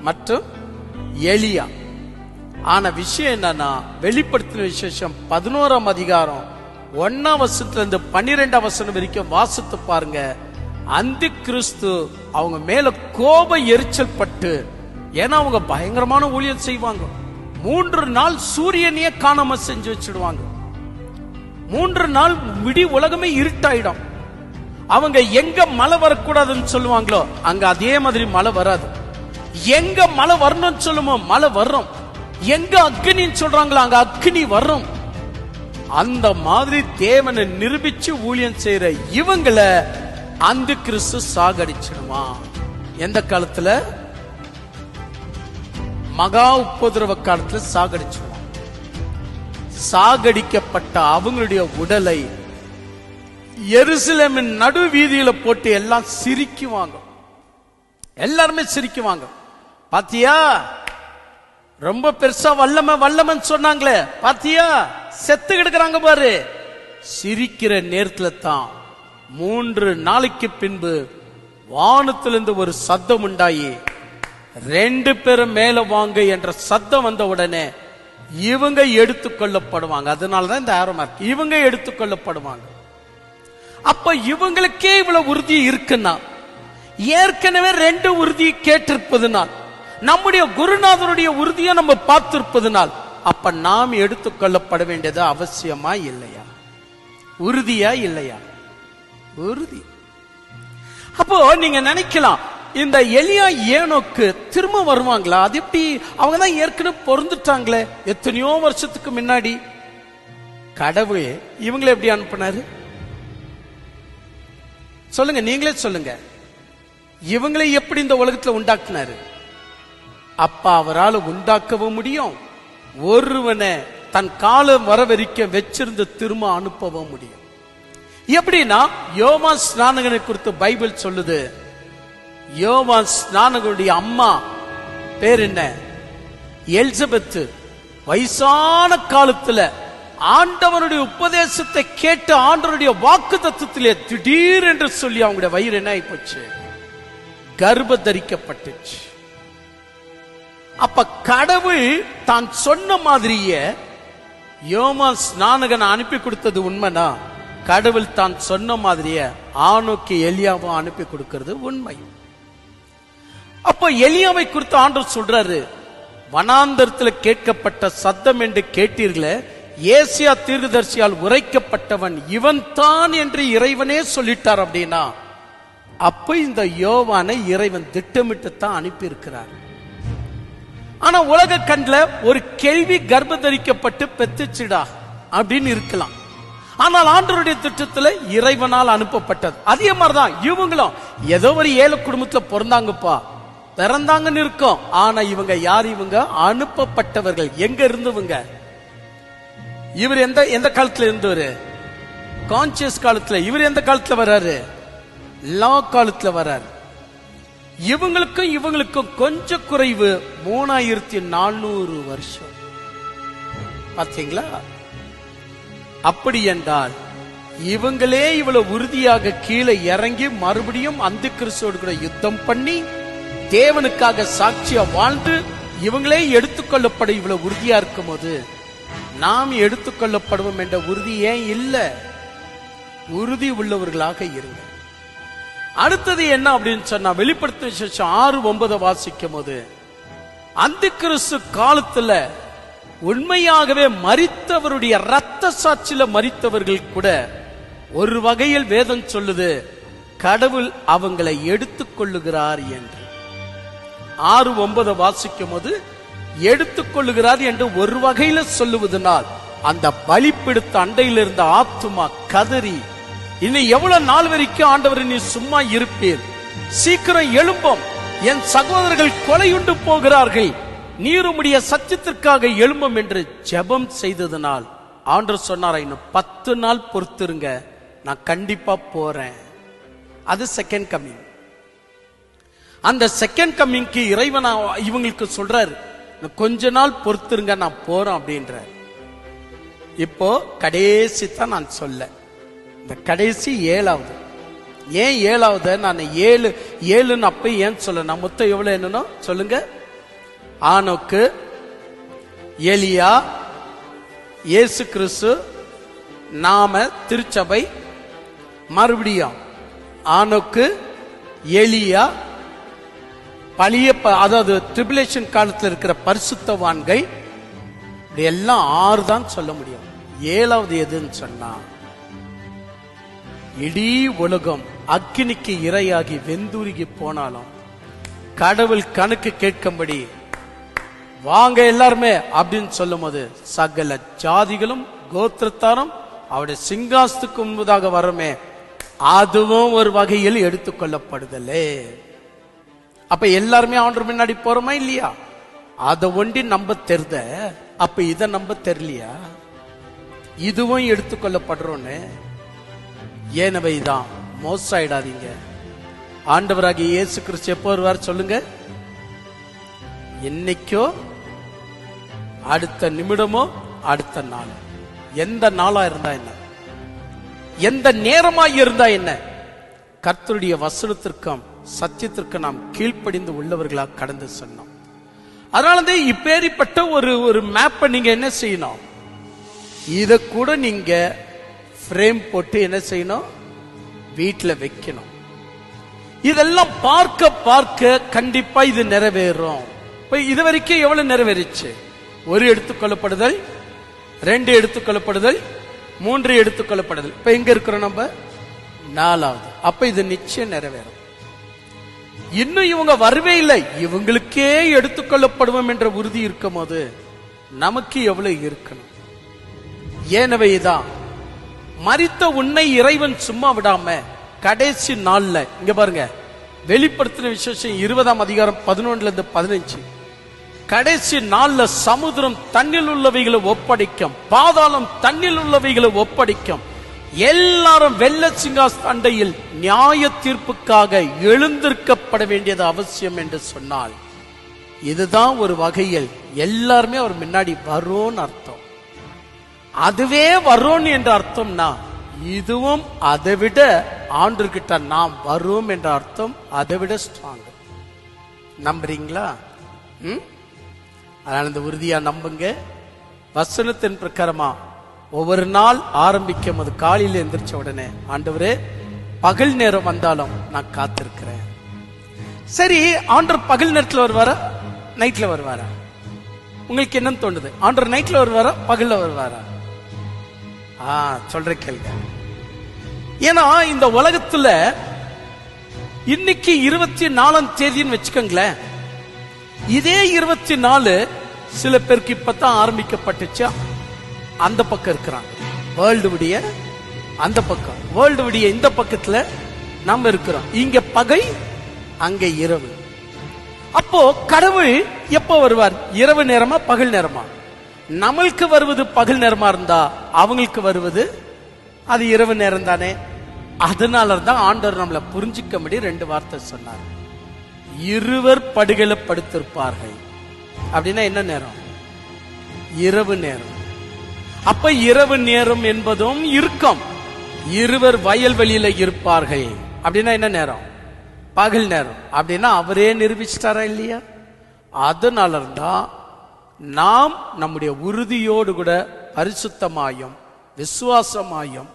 மற்றும் எலியா. ஆனா விஷயம் என்னன்னா, வெளிப்படுத்தின விசேஷம் 11ஆம் அதிகாரம் 1ஆம் வசனத்துல இருந்து 12ஆம் வசனம் வரைக்கும் வாசித்து பாருங்க. அந்தி கிறிஸ்து அவங்க மேல கோப எரிச்சல் பட்டு, ஏன்னா அவங்க பயங்கரமான ஊழியம் செய்வாங்க. 3 நாள் சூரியனையே காணாம செஞ்சு வச்சிடுவாங்க. 3 நாள் விடி உலகமே இருட்டாயிடும். அவங்க எங்க மழை வரக்கூடாதுன்னு சொல்லுவாங்களோ அங்க அதே மாதிரி மழை வராது. எங்க மழை வரணும்னு சொல்லுமோ மழை வரும். எங்க அக்னின்னு சொல்றாங்களோ அங்க அக்னி வரும். அந்த மாதிரி தேவனை நிரூபிச்சு ஊழியம் செய்யற இவங்களை அந்தி கிறிஸ்து சாகடிச்சிடுமா? எந்த காலத்துல? மகா உபதிரவ காலத்துல சாகடிச்சிடுவான். சாகடிக்கப்பட்ட அவங்களுடைய உடலை எருசலேமின் நடு வீதியில போட்டு எல்லாம் சிரிக்குவாங்க. எல்லாருமே சிரிக்குவாங்க. பாத்தியா, ரொம்ப பெருசா வல்லமன் சொன்னாங்களே, பாத்தியா செத்து கிடக்குறாங்க பாரு. சிரிக்கிற நேரத்துல தான் 3 நாளைக்கு பின்பு வானத்திலிருந்து ஒரு சத்தம் உண்டாயி 2 பேரும் மேல வாங்க என்ற சத்தம் வந்த உடனே இவங்க எடுத்துக்கொள்ளப்படுவாங்க. அதனாலதான் இந்த ஆரோ மார்க், இவங்க எடுத்துக்கொள்ளப்படுவாங்க. அப்ப இவங்களுக்கே இவ்வளவு உறுதி இருக்குன்னா, ஏற்கனவே 2 உறுதியை கேட்டிருப்பதுனால், நம்முடைய குருநாதருடைய உறுதியை நம்ம பார்த்திருப்பதனால், அப்ப நாம் எடுத்துக்கொள்ளப்பட வேண்டியது அவசியமா இல்லையா? உறுதியா இல்லையா? உறுதி. அப்போ நீங்க நினைக்கலாம், இந்த எலியா ஏனோக்கு திரும்ப வருவாங்களா? அது எப்படி? அவங்க தான் ஏற்கனவே பொருந்துட்டாங்களே எத்தனையோ வருஷத்துக்கு முன்னாடி. கடவுள் இவங்களை எப்படி அனுப்பினாரு சொல்லுங்க, நீங்களே சொல்லுங்க. இவங்களை எப்படி இந்த உலகத்துல உண்டாக்குனாரு? அப்ப அவரால் உண்டாக்கவும் முடியும், ஒருவனை தன் காலம் வரவரிக்க வச்சிருந்து திரும்ப அனுப்பவும் முடியும். எப்படின்னா, யோவான் ஸ்நானகனை குறித்து பைபிள் சொல்லுது. யோவான் ஸ்நானகனுடைய அம்மா பேர் என்ன? எலிசபெத். வயசான காலத்துல ஆண்டவனுடைய உபதேசத்தை கேட்டு ஆண்டவருடைய வாக்கு தத்துவத்திலே திடீர் என்று சொல்லி அவங்களுடைய வயிறு என்ன ஆகி போச்சு? கர்ப்ப தரிக்கப்பட்டுச்சு. அப்ப கடவுள் தான் சொன்ன மாதிரியே யோவான் ஸ்நானகனை அனுப்பி கொடுத்தது உண்மைனா, கடவுள் தான் சொன்ன மாதிரியே ஆனோக்கு எலியாவும் அனுப்பி கொடுக்கிறது உண்மை. அப்ப எலியாவை குறித்து ஆண்டவர் சொல்றாரு, வனாந்தரத்தில் கேட்கப்பட்ட சத்தம் என்று கேட்டீர்களே, ஏசியா தீர்க்கதரிசியால் உரைக்கப்பட்டவன் இவன் தான் என்று இறைவனே சொல்லிட்டார். அப்படின்னா அப்ப இந்த யோவானை இறைவன் திட்டமிட்டு தான் அனுப்பி இருக்கிறார். ஆனா உலக கண்ல ஒரு கேள்வி கர்ப்ப தரிக்கப்பட்டு பெத்துச்சிடா அப்படின்னு இருக்கலாம். ஆனால் ஆண்டவருடைய திட்டத்துல இறைவனால் அனுப்பப்பட்டது. அதே மாதிரிதான் இவங்களும் ஏதோ ஒரு ஏழை குடும்பத்துல பிறந்தாங்கப்பா, பிறந்தாங்கன்னு இருக்கும். ஆனா இவங்க யார்? இவங்க அனுப்பப்பட்டவர்கள். எங்க இருந்தவங்க? இவர் எந்த காலத்துல இருந்தவர்? கான்சியஸ் காலத்துல. இவர் எந்த காலத்துல வர்றாரு? லா காலத்துல வர்றாரு. இவங்களுக்கும் கொஞ்சம் குறைவு 3400 வருஷம். பார்த்தீங்களா? அப்படி என்றால் இவங்களே இவ்வளவு உறுதியாக கீழே இறங்கி மறுபடியும் அந்த கிறிஸ்துவோடு கூட யுத்தம் பண்ணி தேவனுக்காக சாட்சியா வாழ்ந்து இவங்களே எடுத்துக்கொள்ளப்பட இவ்வளவு உறுதியா இருக்கும் போது நாம் எடுத்துக்கொள்ளப்படுவோம் என்ற உறுதி ஏன் இல்ல? உறுதி உள்ளவர்களாக இருங்க. அடுத்தது என்ன அப்படின்னு சொன்னா, வெளிப்படுத்தின விசேஷம் 6:9 வாசிக்கும் போது அந்த கிறிஸ்து காலத்துல உண்மையாகவே மரித்தவருடைய இரத்த சாட்சியில மரித்தவர்கள் கூட ஒரு வகையில் வேதம் சொல்லுது, கடவுள் அவங்களை எடுத்துக்கொள்ளுகிறார் என்று. 6:9 வாசிக்கும் போது எடுத்துக்கொள்ளுகிறார் என்று ஒரு வகையில சொல்லுவதனால் அந்த பலிப்பிடுத்த அண்டையில் இருந்த ஆத்துமா கதறி, இன்னும் எவ்வளவு நாள் வரைக்கும் ஆண்டவர் நீ சும்மா இருப்பீர், சீக்கிரம் எழும்பும், என் சகோதரர்கள் கொலையுண்டு போகிறார்கள், நீருமுடைய சத்தியத்திற்காக எழும்பும் என்று ஜெபம் செய்ததனால் ஆண்டவர் சொன்னார், இன்னும் 10 நாள் பொறுத்திருங்க, நான் கண்டிப்பா போறேன். அது செகண்ட் கம்மிங். அந்த செகண்ட் கம்மிங்க்கு இறைவன் இவங்களுக்கு சொல்றாரு, கொஞ்ச நாள் பொறுத்திருங்க, நான் போறேன் அப்படின்ற. இப்போ கடைசி தான் நான் சொல்ல, இந்த கடைசி 7வது. ஏன் 7வது? நான் 7 அப்ப ஏன் சொல்ல, நான் மொத்தம் எவ்வளவு என்னன்னா சொல்லுங்க. ஆனோக்கு, எலியா, இயேசு கிறிஸ்து, நாம திருச்சபை, மறுபடியும் ஆனோக்கு, எலியா, பழைய அதாவது ட்ரிபுலேஷன் காலத்தில் இருக்கிற பரிசுத்தவான்கள், இப்படி எல்லாம் 6 தான் சொல்ல முடியும். 7வது எதுன்னு சொன்னா, இடி உலகம் அக்கினிக்கு இரையாகி வெந்துருகி போனாலும் கடவுள் கணக்கு கேட்கும்படி வாங்க எல்லாருமே அப்படின்னு சொல்லும் போது சகல ஜாதிகளும் கோத்திரத்தாரும் அவருடைய சிங்காசனத்துக்கு முன்பதாக வரமே, அதுவும் ஒரு வகையில் எடுத்துக்கொள்ளப்படுதலே. அப்ப எல்லாருமே ஆண்டவர் முன்னாடி போறோமா இல்லையா? அதை ஒண்டி நம்ப தெரிந்த, அப்ப இதை நம்ப தெரியலையா? இதுவும் எடுத்துக்கொள்ளப்படுறோன்னு. ஏனவைதான் மோசாயிடாதீங்க. ஆண்டவராகிய இயேசு கிறிஸ்து எப்போ வருவார் சொல்லுங்க? என்னைக்கோ, அடுத்த நிமிடமோ, அடுத்த நாள், எந்த நாளா இருந்தா என்ன, எந்த நேரமாய் இருந்தா என்ன, கர்த்தருடைய வசனத்திற்கும் சத்தியத்திற்கு நாம் கீழ்ப்படிந்து உள்ளவர்களாக கடந்து சொன்னோம். அதனால இப்பேரிப்பட்ட ஒரு மேப்பை நீங்க என்ன செய்யணும், இத கூட நீங்க ஃப்ரேம் போட்டு என்ன செய்யணும், வீட்டில் வைக்கணும். இதெல்லாம் பார்க்க பார்க்க கண்டிப்பா இது நிறைவேறும். இப்ப இது வரைக்கும் எவ்வளவு நிறைவேறிச்சு? 1 எடுத்துக்கொள்ளப்படுதல், 2 எடுத்துக்கொள்ளப்படுதல், 3 எடுத்துக்கொள்ளப்படுதல். இப்ப எங்க இருக்கிறோம் நம்ம? 4வது. அப்ப இது நிச்சயம் நிறைவேறும். இன்னும் இவங்க வரவே இல்லை, இவங்களுக்கே எடுத்துக்கொள்ளப்படுவோம் என்ற உறுதி இருக்கும் போது நமக்கு எவ்வளவு இருக்கணும்? ஏனவைதான் மரித்த உன்னை இறைவன் சும்மா விடாம கடைசி நாள்ல, இங்க பாருங்க, வெளிப்படுத்தின விசேஷம் 20ஆம் அதிகாரம் 11-15, கடைசி நாள்ல சமுத்திரம் தண்ணில் உள்ளவைகளை ஒப்படைக்கும், பாதாளம் தண்ணில் உள்ளவைகளை ஒப்படைக்கும், எல்லாரும் வெள்ள சிங்காசன அண்டையில் நியாய தீர்ப்புக்காக எழுந்திருக்கப்பட வேண்டியது அவசியம் என்று சொன்னால், இதுதான் ஒரு வகையில் எல்லாருமே அவர் முன்னாடி வரோன்னு அர்த்தம். அதுவே வரோம் என்ற அர்த்தம்னா, இதுவும் அதை விட ஆண்டவர்கிட்ட நாம் வரோம் என்ற அர்த்தம் அதை விட ஸ்ட்ராங். நம்புறீங்களா? அதனால இந்த உறுதியா நம்புங்க. வசனத்தின் பிரகாரமா ஒவ்வொரு நாள் ஆரம்பிக்கும் போது காலையில் எந்திரிச்ச உடனே, ஆண்டவரே பகல் நேரம் வந்தாலும் நான் காத்திருக்கிறேன். சரி, ஆண்டவர் பகல் நேரத்தில் வருவாரா, நைட்ல வருவாரா? உங்களுக்கு என்ன தோணுது? ஆண்டவர் நைட்ல வருவாரா, பகல்ல வருவாரா? சொல்ற கேள்வி. ஏன்னா இந்த உலகத்துல இன்னைக்கு 24ஆம் தேதின்னு வச்சுக்கோங்களேன், இதே 24 சில பேருக்கு இப்பதான் ஆரம்பிக்கப்பட்டுச்சு. அந்த பக்கம் இருக்கிறாங்க, வேர்ல்டு விடிய அந்த பக்கம், வேர்ல்டு விடிய இந்த பக்கத்துல நம்ம இருக்கிறோம். இங்க பகல், அங்க இரவு. அப்போ கடவுள் எப்போ வருவார்? இரவு நேரமா பகல் நேரமா? நம்மளுக்கு வருவது பகல் நேரமா இருந்தா அவங்களுக்கு வருவது அது இரவு நேரம் தானே. அதனால தான் ஆண்டவர் நம்மளை புரிஞ்சிக்க முடியும் 2 வார்த்தை சொன்னார். இருவர் படுகையில படுத்திருப்பார்கள். அப்படின்னா என்ன நேரம்? இரவு நேரம். அப்ப இரவு நேரம் என்பதும் இருக்கும். இருவர் வயல்வெளியில இருப்பார்கள் அப்படின்னா என்ன நேரம்? பகல் நேரம். அப்படின்னா அவரே நிரூபிச்சிட்டாரா இல்லையா? அதனாலதான் நாம் நம்முடைய உறுதியோடு கூட பரிசுத்தமாயும் விசுவாசமாயும்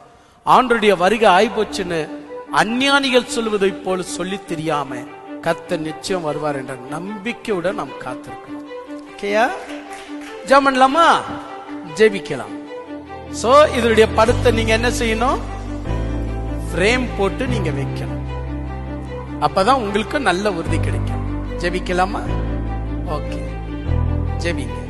ஆண்டவருடைய வருகை ஆய்போச்சுன்னு அஞ்ஞானிகள் சொல்வதை போல சொல்லி தெரியாம கர்த்தர் நிச்சயம் வருவார் என்ற நம்பிக்கையோட நாம் காத்திருக்கணும். ஓகேயா? ஜெபம் பண்ணலாமா? ஜெபிக்கலாம். சோ இதனுடைய படத்தை நீங்க என்ன செய்யணும்? ஃப்ரேம் போட்டு நீங்க வைக்கணும். அப்பதான் உங்களுக்கு நல்ல உறுதி கிடைக்கும். ஜெபிக்கலாமா? ஓகே, ஜெபிங்க.